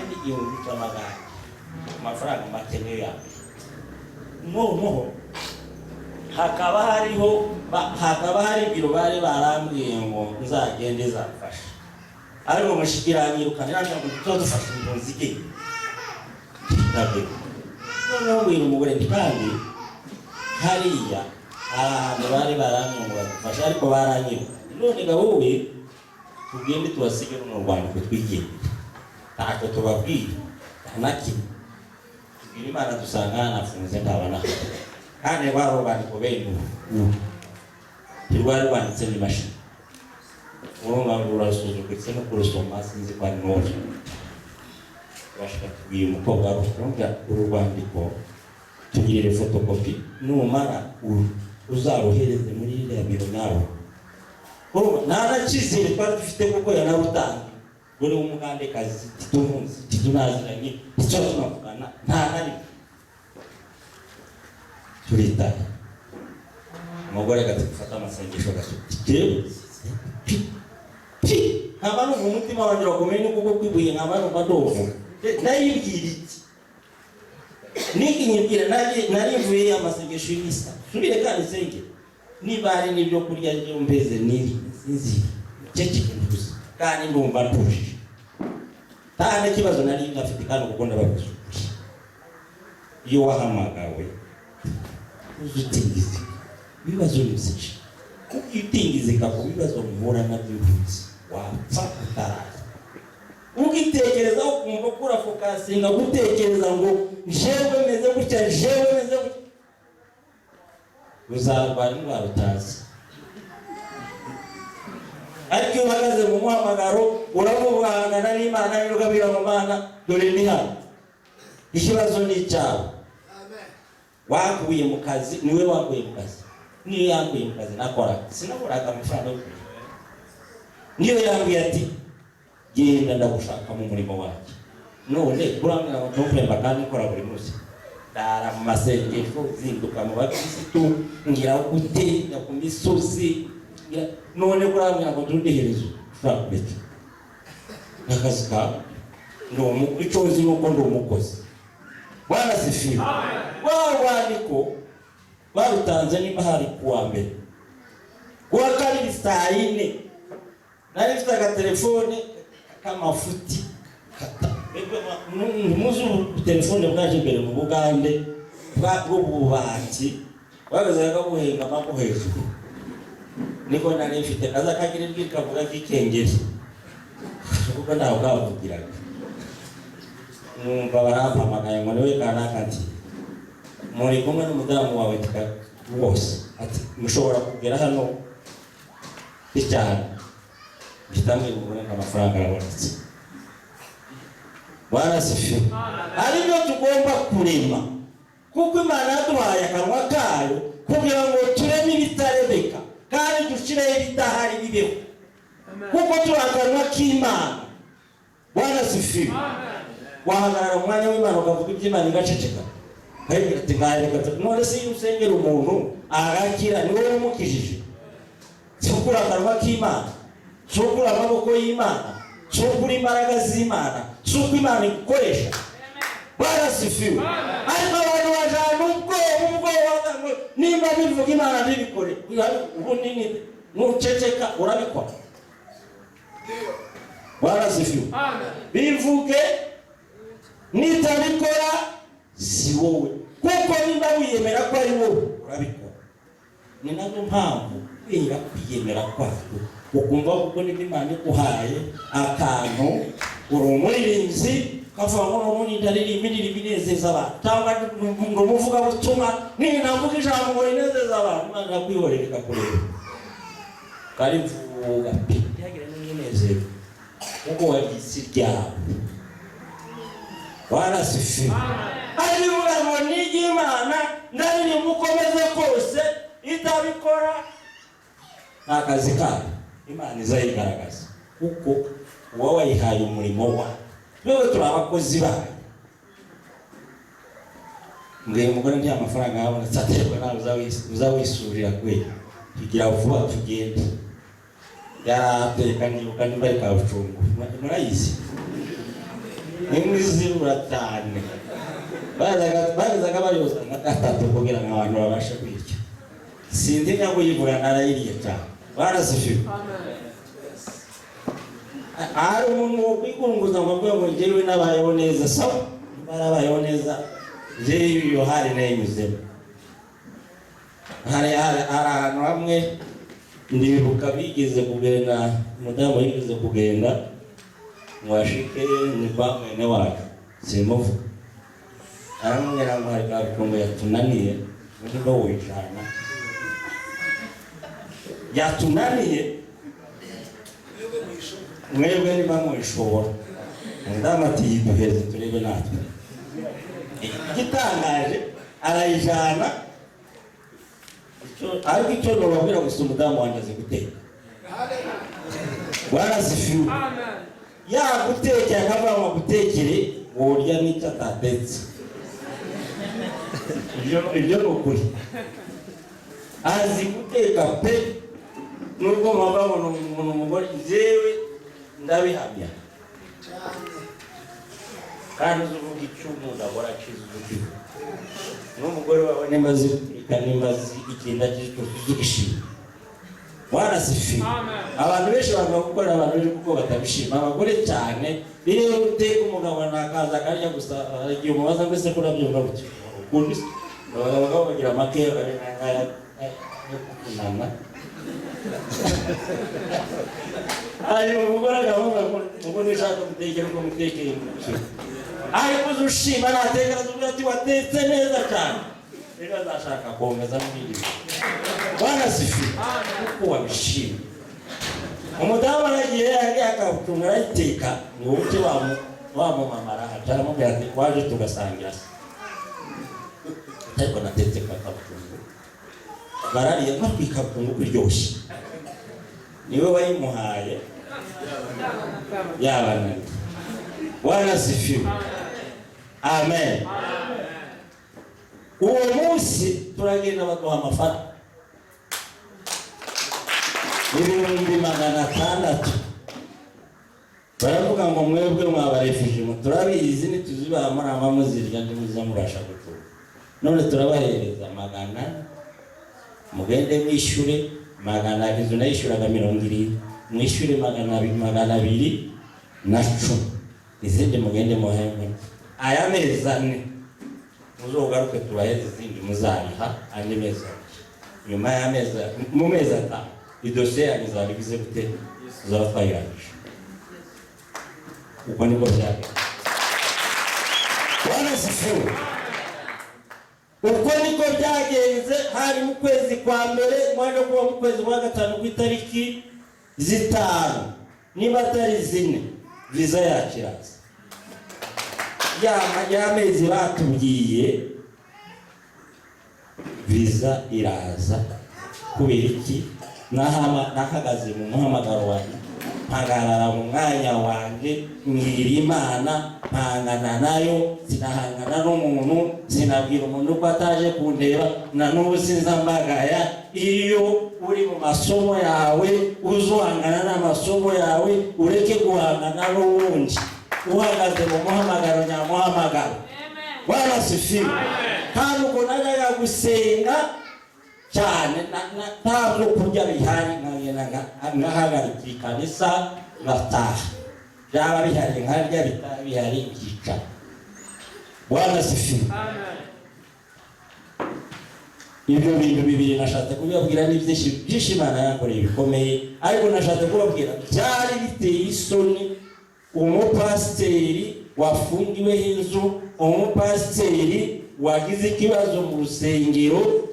n'igihumbi cy'amagana amafaranga make niyo yawe. Noneho hakaba hari ibiro bari barambwiye ngo nzagende zafasha ariko mushikiranyirukana ntabwo tutodufasha impunzi ke ntabwo noneho ngwira umugore kandi hariya ahantu bari barambwiye ngo badufasha ariko baranyiruka. None gahuye tugende tubasige mu Rwanda twigiye ntacyo tubabwira ntakimwe tubwira Imana dusanga nafunze ntabana kandi baro bandiko benu tirwari banditse ni mashini urumva urasuzo kwitse no kurusoma sinzi kwa none bashaka kubwira umukobwa urumva urwandiko tugirire photocopy numara uzaruhereze muri ile biro nawe urumva naracyizere twari dufite kuko yanarutanze buri umugande kazi titunzi titunaziranye icyo tunavugana nta nari turita umugore gatufata amasengesho gasukiye nkaba mu mutima wanjye wakomeye kuko kwibuye nkaba no badovu nayibwira iki nikinyibwira narivuye amasengesho y'isa subire kandi senge niba ari n'ibyo kurya ryo mbeze niri sinzi cece nduzi kandi ndumva ntuje tane kibazo nari ndafite kandi kuko ndabaguze iyo wahamagawe uzutingize bibazo byinshi ukitingizika ku bibazo muhura nabyo byose wapfa utaraza ugitekereza ukumva kura focusinga gutekereza ngo jewe meze gutya uzarwara indwara utazi. Ariko uhagaze mu muhamagaro uramubangana n'Imana y'urugabira mu Mana dore ni hano ikibazo ni cyawe wakuye mu kazi niwe wakuye mu kazi niyo yakuye mu kazi nakora sinakoraga amafaranga yo niyo yambwiye ati genda ndagushaka mu murimo wacu none kurambira ngo ntumpremba kandi ukora buri munsi dara mu masengesho zinduka mu bakirisitu ngira gute ku misozi none kurambira ngo ntundiherezo ushakubeta n'akazi kawe icyo uzi nuko ndi umukozi. Bwana sifiwe. Wandiko barutanze niba hari kuwa mbere kuwa kabiri saa 4 nari mfite agatelefone k'amafuti muzu telefone bwaje mbere mu Bugande bw'ububati bagazaga buhenga amako hejuru niko nari mfite kaza kagira bwikavuga kikengeri kuko nawe bwavugiraga numva barampamagaye ngo niwe kanaka ati muri kumwe n'umudamu wawe wose ati mushobora kugera hano icyane bitamwe kubona amafaranga arabonetse. Bwana sifiwe. Aribyo tugomba kurema kuko Imana yaduhaye akanwa kayo kugira ngo tureme ibitarebeka kandi dushireho ibidahari bibeho kuko turakanwa k'Imana. Bwana sifiwe. Wahagarara umwanya w'Imana ukavuga iby'Imana igaceceka kandi ati ngaye none se usengera umuntu agakira ni wowe umukijije cyokura akanwa k'Imana cyokura amaboko y'Imana cyokura imbaraga z'Imana cyokura Imana igukoresha. Bwana sifiwe. Ariko abantu bajana ubwoba nimba bivuga Imana ntibikore ubu nini nuceceka urabikora. Bwana sifiwe. Bivuge nitabikora si wowe kuko nimba wiyemera ko ari wowe urabikora. Ni nabyo mpamvu kwira kwiyemera kwacu ukumva kuko ni Imana ikuhaye akantu urumuririnzi kavuga ngo umuntu ndaririmira ibinezeza abantu cyangwa ngo muvuga butumwa nini navuga ijambo ngo inezeza abantu Imana yakwihorera kureba kari mvuga yagira n'inezero kuko wagisi ryawe. Bwana sifiwe. Arivuga ngo ni Imana ndari mukomeze kose itabikora akazi kayo Imana izayigaragaza kuko uwo wayihaye umurimo wa wewe turi abakozi bayo. Mbwiye umugore nti amafaranga yabona tsaterwa nawe uzawisurira kwe tugira vuba tugende. Yarateka nibuka nimba ari kabucungu murayizi nimwizirura cyane bazaga bayoza nka gatatu kugira ngo abantu babashe kwirya. Sindi nyabo yivura narayiriye cyane barasifiwe. Ari umuntu kwigunguza ngo ngo ngewe nabayeho neza sawa barabayeho neza je yo hari nenyuze hari ahantu hamwe ndibuka bigeze kugenda mudamu yigeze kugenda mwashike ni kwa mwene wacu simuvu aramubwira ngo hari kabucungu yatunaniye niba wicana yatunaniye mwebwe niba mwishobora mudamu ati yiduheze turebe natwe. Igitangaje arayijana ariko icyo nobabwira gusa umudamu wanjye azi guteka. Warasifiwe. Yagutekera akava gutekere urya n'icyo atatetse. Ibyo ni ukuri. Azi guteka pe nubwo mababona umuntu umugore jewe ndabihamya. Kandi uvuga icyo umugabo arakiza uvuga. N'umugore wawe nimbazi kanimbazi ikinda cy'igishimo. Warasifiwe. Abantu benshi bavuga gukora abantu benshi kuko batabishima abagore cyane iyo uteka umugabo nakaza akarya gusa igihe umubaza ngo ese kurabyumva gutyo. Ukundi abagabo bagira make nkaya kunama. Ayo umugore agavuga ngo nishaka gutekera uko mutekeye. Ariko uzushima natekera tuvuga ati watetse neza cyane. Rero azashaka kongeza n'ibindi. Warasifiwe. Kuko wabishima. Umudamu aragiye yagiye akabutunga arayiteka ngo uce wamumamara aramubwira ati waje tugasangira. Ariko natetse kabutunga. Barariye no kwikabutunga kuryoshye. Niwe wayimuhaye. Yabana. Warasifiwe. Amen. Uwo munsi turagenda baduha amafaranga 600. Baravuga ngo mwebwe mwabarefije turabizi nituziba muri muzirya ndimuza murasha gutura. None turabahereza 100 mugende mwishure 100 izo nayishuraga 70 mwishure 210 izindi mugende muhembe. Aya mezi 4 muzogaruke tubaheze izindi muzariha andi mezi. Nyuma ya mezi mu mezi 5 idosiye yagize gute zafatayiranje. Uko niko byari. Warasifiwe. Uko niko byagenze hari mu kwezi kwa mbere mwana kuba mu kwezi kwa gatanu ku itariki 5 niba atari 4 viza yakiraza. Yamezi batubwiye viza iraza kubera iki nahagaze mu muhamagaro wanjye mpagarara mu mwanya wanjye mwira Imana mpangana nayo sinahangana n'umuntu sinabwira umuntu ko ataje kundeba na n'ubu sinzambagaya. Iyo uri mu masomo yawe uzuhangana n'amasomo yawe ureke guhangana n'uwundi uhagaze mu muhamagaro nyamuhamagaro. Warasifiwe. Kandi uko najyaga gusenga cyane ntabwo kurya bihari nkahagarika ikanisa ngataha. Byaba bihari nkarya bihari nkica. Warasifiwe. Ibyo bintu bibiri nashatse kubabwira ni byinshi Imana yakoreye bikomeye, ariko nashatse kubabwira byari biteye isoni umupasiteri wafungiwe inzu, umupasiteri wagize ikibazo mu rusengero,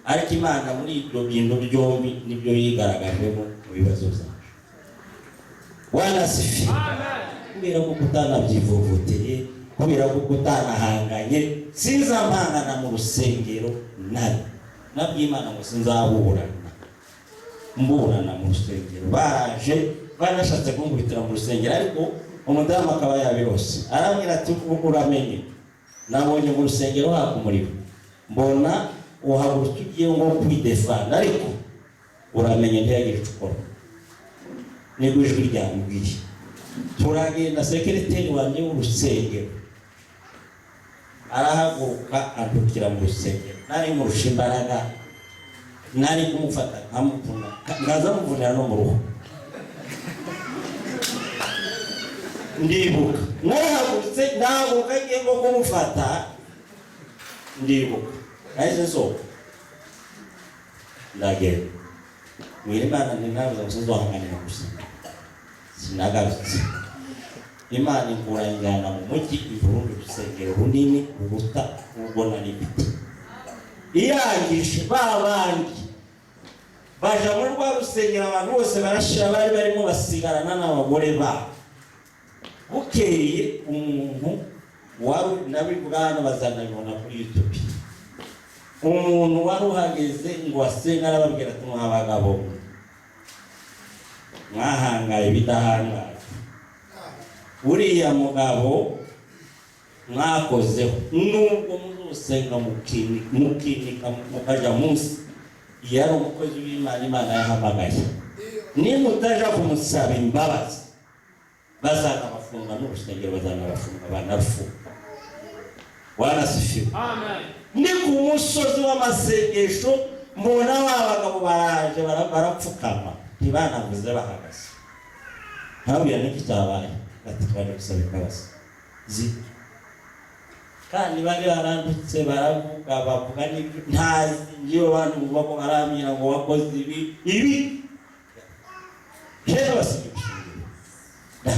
ariko Imana muri ibyo bintu byombi nibyo yigaragajemo mu bibazo byacu. Warasifiwe. Kubera ko kutanabyivugutere, kubera ko kutanahanganye, sinzampangana mu rusengero nabyo Imana ngo sinzaburana mburana mu rusengero. Baje banashatse kunkubitira mu rusengero, ariko umudamu akaba yabirose. Arambwira ati uramenye, nabonye mu rusengero haka umuriro, mbona uhagurutse ugiye ngo kwidefanda, ariko uramenye ntiyagira icyo ukora. Nibwo ijwi ryambwiye. Turagenda, sekereteri wanjye w'urusengero arahaguruka andukira mu rusengero. Nari murusha imbaraga, nari kumufata nkamuvuna, ngaza muvunira no mu ruhu. Ndibuka narahagurutse, nahaguruka ngiye ngo kumufata, ndibuka nahise sohoka ndagenda. Imana ntinabuza gusoza wahanganira gusa, sinagarutse. Imana inkurangana mu mujyi ivurundi urusengero runini uruta ubona n'ibiti. Iyangije babandi baja muri rwa rusengero, abantu bose barashira, bari barimo basigarana n'abagore babo. Bukeye umuntu wari nabibwana bazanabibona kuri YouTube, umuntu wari uhageze ngo asenga arababwira ati mwabagabo mwahangaye bidahangaye, uriya mugabo mwakozeho, nubwo muzosenga mukinika mukaja munsi, yari umukozi w'Imana, Imana yahamagaye. Nimutaja kumusaba imbabazi bazanabafunga n'urusengero, bazanabafunga banafunga. Wanasifiwe. Amen. Ni ku musozi w'amasengesho mbona abagabo baraje barapfukama, ntibanavuze bahagaze. Ntabwira n'iki cyabaye, ati twari gusaba imbabazi zito. Kandi bari barandutse baravuga, bavuga n'ibyo ntazi, ngiyo bantu bubako baramira ngo wakoze ibi rero basigaye gushingira.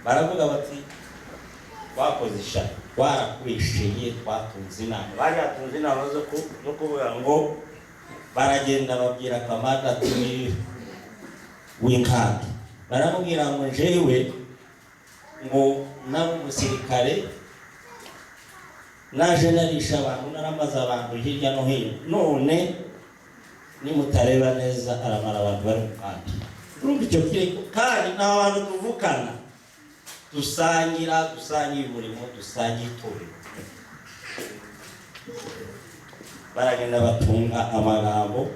Baravuga bati twakoze ishaka, twarakurishije, twatunze inama. Bari batunze inama zo kuvuga ngo baragenda babwira Kamanda ati w'inkanda, baramubwira ngo jewe ngo nari umusirikare, naje narisha abantu, naramaze abantu hirya no hino, none nimutareba neza aramara abantu bari mu kandi. Urumva icyo kirego, kandi n'abantu tuvukana, dusangira umurimo, dusangira itorero. Baragenda batunga amagambo,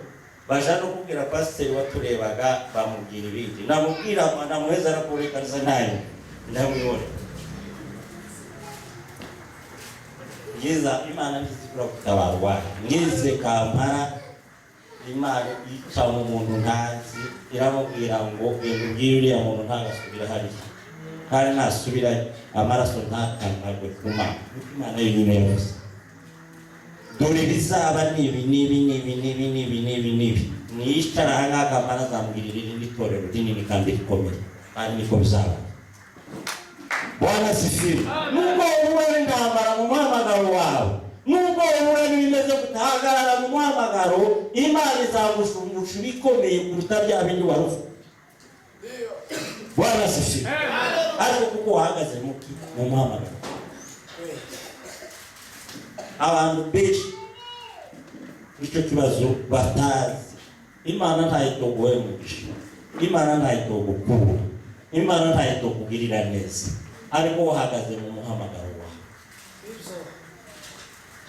baja no kubwira pasiteri waturebaga, bamubwira ibindi. Namubwira namuheza arakurekaniza nayo ndamwibona. Ngiza Imana ntizikura gutabarwa, ngize Kampala, Imana yica mu muntu ntazi, iramubwira ngo ubwire uriya muntu ntagasubira hariya, kandi nasubira amaraso ntakanagwe ku Mana. Imana yonyine yose. Dore bizaba nibi niyicara ahangaha Kampala azamubwirira irindi torero rinini kandi rikomeye, kandi niko bizaba. Bwana asifiwe. Nubwo uhura n'intambara mu muhamagaro wawe, nubwo uhura n'ibimeze gutahagarara mu muhamagaro, Imana izagushumbusha ibikomeye kuruta bya bindi wari ufite. Bwana asifiwe. Ariko kuko wahagaze mu muhamagaro, abantu benshi icyo kibazo batazi. Imana ntayitogoye umugisha, Imana ntayitogukura, Imana ntayitogugirira neza, ariko wahagaze mu muhamagaro wawe.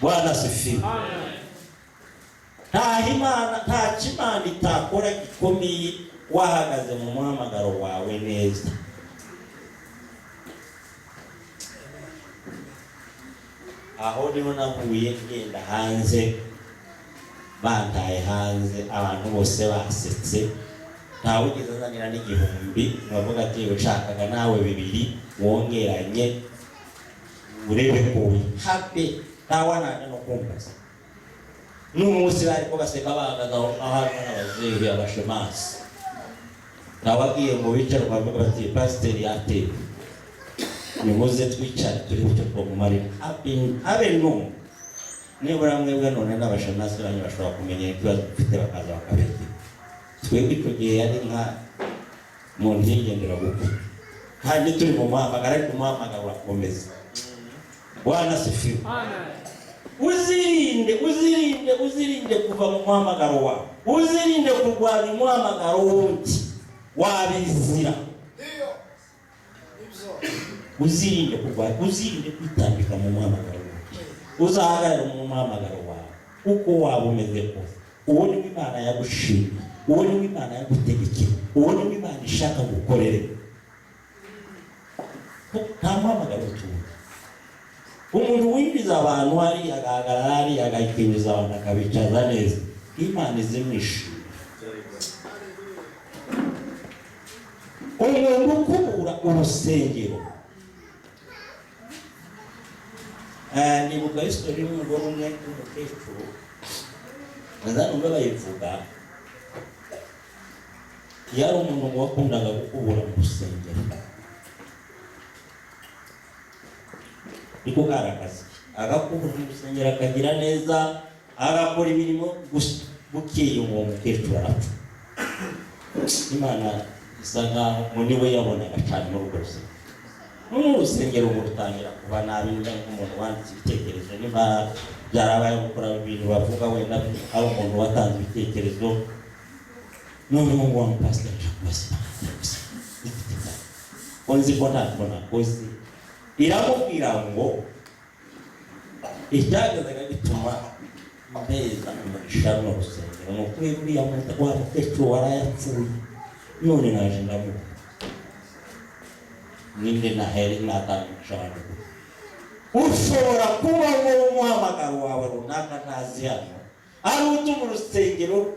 Bwana asifiwe. Nta kimana itakora gikomeye wahagaze mu muhamagaro wawe neza. Aho niho navuye ngenda hanze, bantaye hanze, abantu bose basetse, ntawe ugeze azanira n'igihumbi, bavuga ati ushakaga nawe 2 wongeranye urebe kubi happy, ntawanane no kumbaza. N'umunsi bariko baseka bahagaze aho ahantu n'abazeye abashemasi, nabagiye mu bicaro bavuga bati pasiteri yateye, nimuze twicare turi bucyo twomumarira habe no nibura mwebwe none n'abashemasi banyu bashobora kumenya ikibazo dufite bakaza bakabeti. Twebwe icyo gihe yari nka muntu yigendera gukura, kandi turi mu muhamagaro, ariko umuhamagaro urakomeza. Bwana asifiwe. uzirinde kuva mu muhamagaro wawe, uzirinde kurwanya umuhamagaro wundi wabizira, uzirinde kwitambika mu muhamagaro wundi, uzahagarara mu muhamagaro wawe uko waba umeze kose. Uwo ni Imana yagushimye, uwo ni Imana yagutegekeye, uwo ni Imana ishaka gukorera. Nta muhamagaro tuzi. Umuntu winjiza abantu hari agahagarara hari agakinjiza abantu akabicaza neza, Imana izimwishimye. Umuntu ukubura urusengero, nibuka history y'umugore umwe w'umukecuru, bazanumva bayivuga, yari umuntu wakundaga gukubura mu rusengero. Niko karakazi, agakubura mu rusengero akagira neza, agakora imirimo bukeye uwo mukecuru arapfa. Imana isa nkaho niwe yabonaga cyane muri urwo rusengero. Urusengero rutangira kuba nabi, nk'umuntu wanditse ibitekerezo, niba byarabaye gukora ibintu bavuga wenda ari umuntu watanze ibitekerezo, noneho ngo pasiteri onzi ko ntabwo nakoze, iramubwira ngo icyagazaga gituma mpeza umugisha mu rusengero ni ukuri buriya wa mukecuru warayapfuye, none naje ndamuha ninde nahere natandukisha abantu. Ushobora kuba wowe umuhamagaro wawe runaka ntazi hano, ari utuma urusengero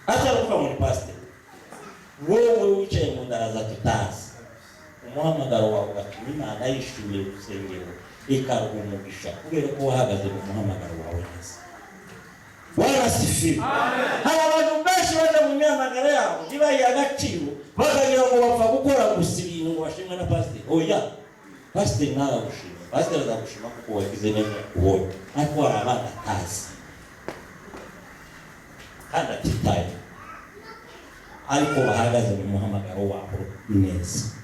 atari kuva muri pasiteri, wowe wicaye mu ndaraza tutazi, umuhamagaro wawe ugatuma Imana yishimiye urusengero ikaruha umugisha kubera ko wahagaze mu muhamagaro wawe neza. Warasifiwe. Hari abantu benshi baje mu mihamagaro yabo ntibayihe agaciro, bakagira ngo bapfa gukora gusa ibintu ngo bashimwe na pasiteri. Oya, pasiteri ntagushima, pasiteri azagushima kuko wagize neza ubonye, ariko hari abana atazi kandi atitaye, ariko bahagaze mu muhamagaro wabo neza.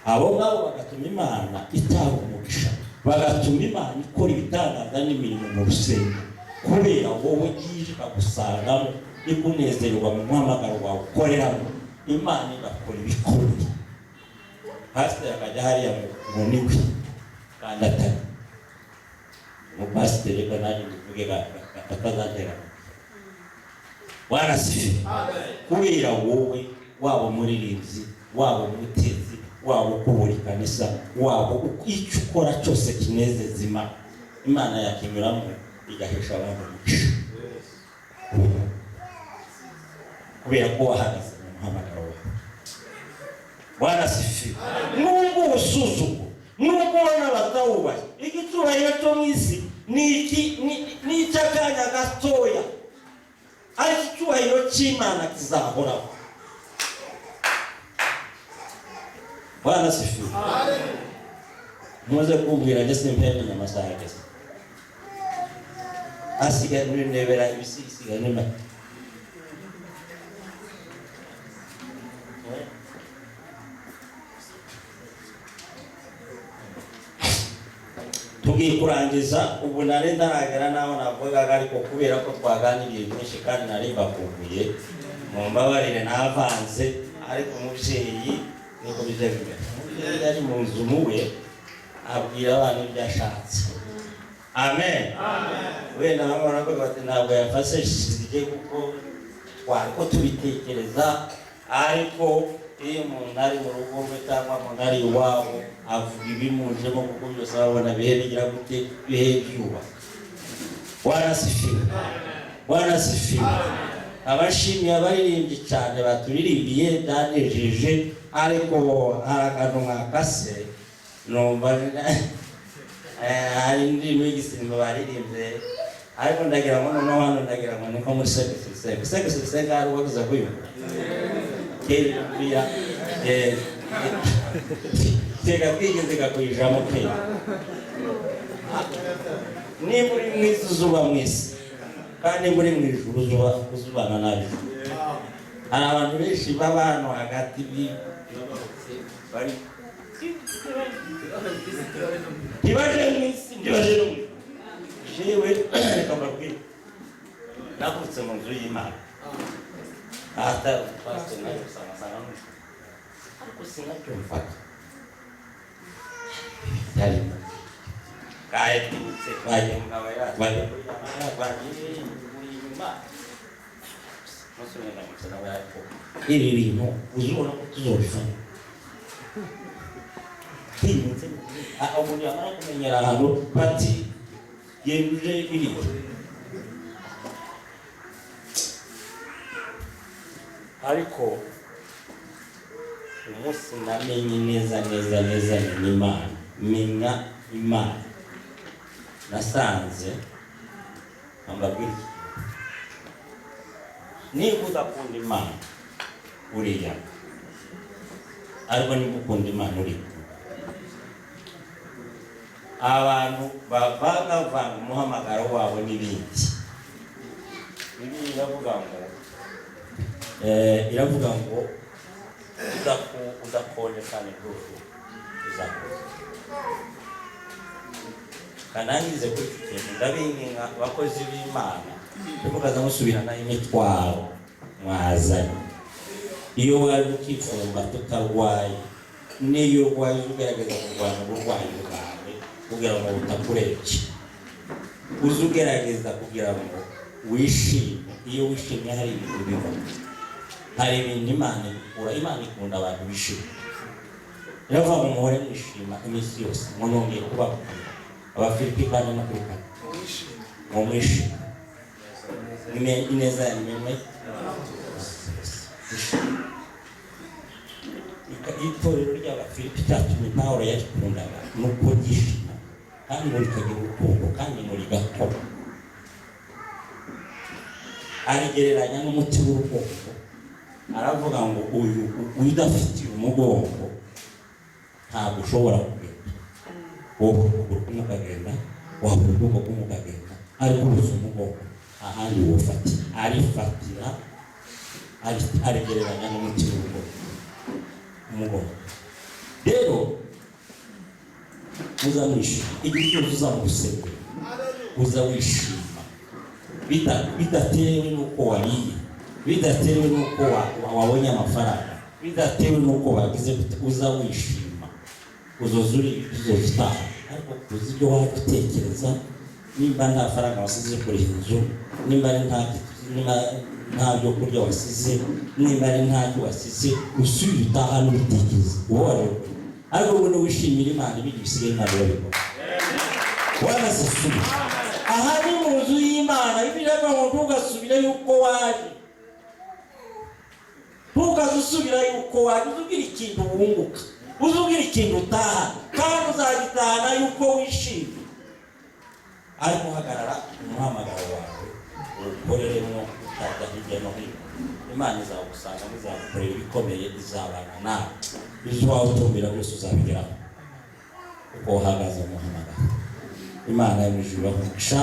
Abo ngabo bagatuma Imana itanga umugisha, bagatuma Imana ikora ibitangaza n'imirimo mu rusengero, kubera wowe yije bagusangamo ikunezerwa mu muhamagaro wawe ukoreramo, Imana igakora ibikomeye. Pasiteri akajya hariya mu niwe kandi atari umupasiteri, reka nanjye mbivuge akazantera. Warasifiwe. Kubera wowe waba umuririmbyi, waba umutezi, waba ukubura ikanisa, waba icyo ukora cyose kinezeza Imana yakinyuramo igahesha abantu umugisha, kubera ko wahagaze mu muhamagaro wawe. Warasifiwe. Nubwo ubusuzugo, nubwo ubona batawubaye, igicyubahiro cyo mu isi ni icy'akanya gatoya, ariko icyubahiro cy'Imana kizahoraho. Warasifiwe. Muze kubwira ndetse mpemenya amasaha ageze, asigaye ndebera ibisigaye nyuma. Tugiye kurangiza, ubu nari ndaragera naho navugaga, ariko kubera ko twaganiriye byinshi kandi nari bakumbuye, mu mbabarire navanze, ariko umubyeyi niko bizegwe. Umubyeyi yari mu nzu muwe abwira abantu ibyo ashatse. Amen. Wenda bamwe baravuga bati ntabwo yafashije kuko wariko tubitekereza, ariko iyo umuntu ari mu rugo rwe cyangwa umuntu ari iwabo avuga ibimujemo kuko byose babona bihe bigira gute, bihe byuba. Warasifiwe. Warasifiwe. Abashimiye abaririmbyi cyane baturirimbiye byanejeje, ariko harakantu mwakase numva hari indirimbo y'igisimba baririmbye, ariko ndagira ngo noneho hano ndagira ngo niko muri segisisega hari uwo kuza kuyumva kebya tega twigeze gakuyijamo kebya. Niba uri mu isi uzuba mu isi, kandi muri mu ijuru uzubana nabi. Hari abantu benshi b'abantu hagati bari ntibaje mw'isi ntibaje no mw'isi. Jewe reka mbabwire navutse mu nzu y'Imana hata pastor nayo usanga n'umwe ariko sinabyumvaga yari kaye tibutse baje mugabo baje inyuma musubira mu cyana bako ibi bintu uzibona ko tuzobifanya tinze umuntu yamara kumenyera ahantu bati yemuje iri ariko umunsi namenye neza menya Imana nasanze ambabwira niba udakunda Imana uriya ariko niba ukunda Imana uriya abantu bavanga umuhamagaro wabo n'ibindi iravuga ngo udakonje kandi rwose uzakoze kanangize kuri icyo kintu ndabinginga abakozi b'Imana mukaza musubirana imitwaro mwazanye iyo waje ukifumba tutarwaye n'iyo waje ugerageza kurwanya uburwayi bwawe kugira ngo butakureke uze ugerageza kugira ngo wishime. Iyo wishimye hari ibintu biva, hari ibintu Imana ikunda abantu bishimye. Iravuga ngo muhore mwishima iminsi yose, munongeye kuba Abafilipi kane na kuri kane mu mwishime ineza yanyemwe itorero ry'Abafilipi cyatumye Pawulo yakundaga nuko yishima kandi muri kagira urukundo kandi muri gakora arigereranya n'umuti w'urukundo. Aravuga ngo uyu udafitiye umugongo ntabwo ushobora kugenda, wowe ukuguru ukagenda, wabura ukuboko ukagenda, ariko ubuze umugongo ahandi wofatira, arifatira arigereranya n'umuti w'umugongo. Rero uzamwishima igihe cyose uzamugusengera, uza wishima bidatewe n'uko wariye, bidatewe n'uko wabonye amafaranga, bidatewe n'uko wagize, uza wishima. Uzozuri uzofitaha ariko kuzi ibyo waba utekereza. Nimba nta faranga wasize kuri inzu, nimba nta byo kurya wasize, nimba ntacyo wasize, usubira utaha n'ubitekereza wowe. Ariko ubundi wishimira Imana ibindi bisigaye Imana irabikora. Wanasubira aha ni mu nzu y'Imana, ibireba ngo ntugasubire yuko waje, ntukazusubira yuko waje, uzugira ikintu wunguka, uzugira ikintu utaha, kandi uzagitahana yuko wishimye. Ariko hagarara umuhamagaro wawe ukoreremo utajya hirya no hino. Imana izagusanga, izagukorera ibikomeye, izabana nawe, ibyo waba utumvira byose uzabigeraho kuko uhagaze umuhamagaro. Imana y'ijuru ibahe umugisha.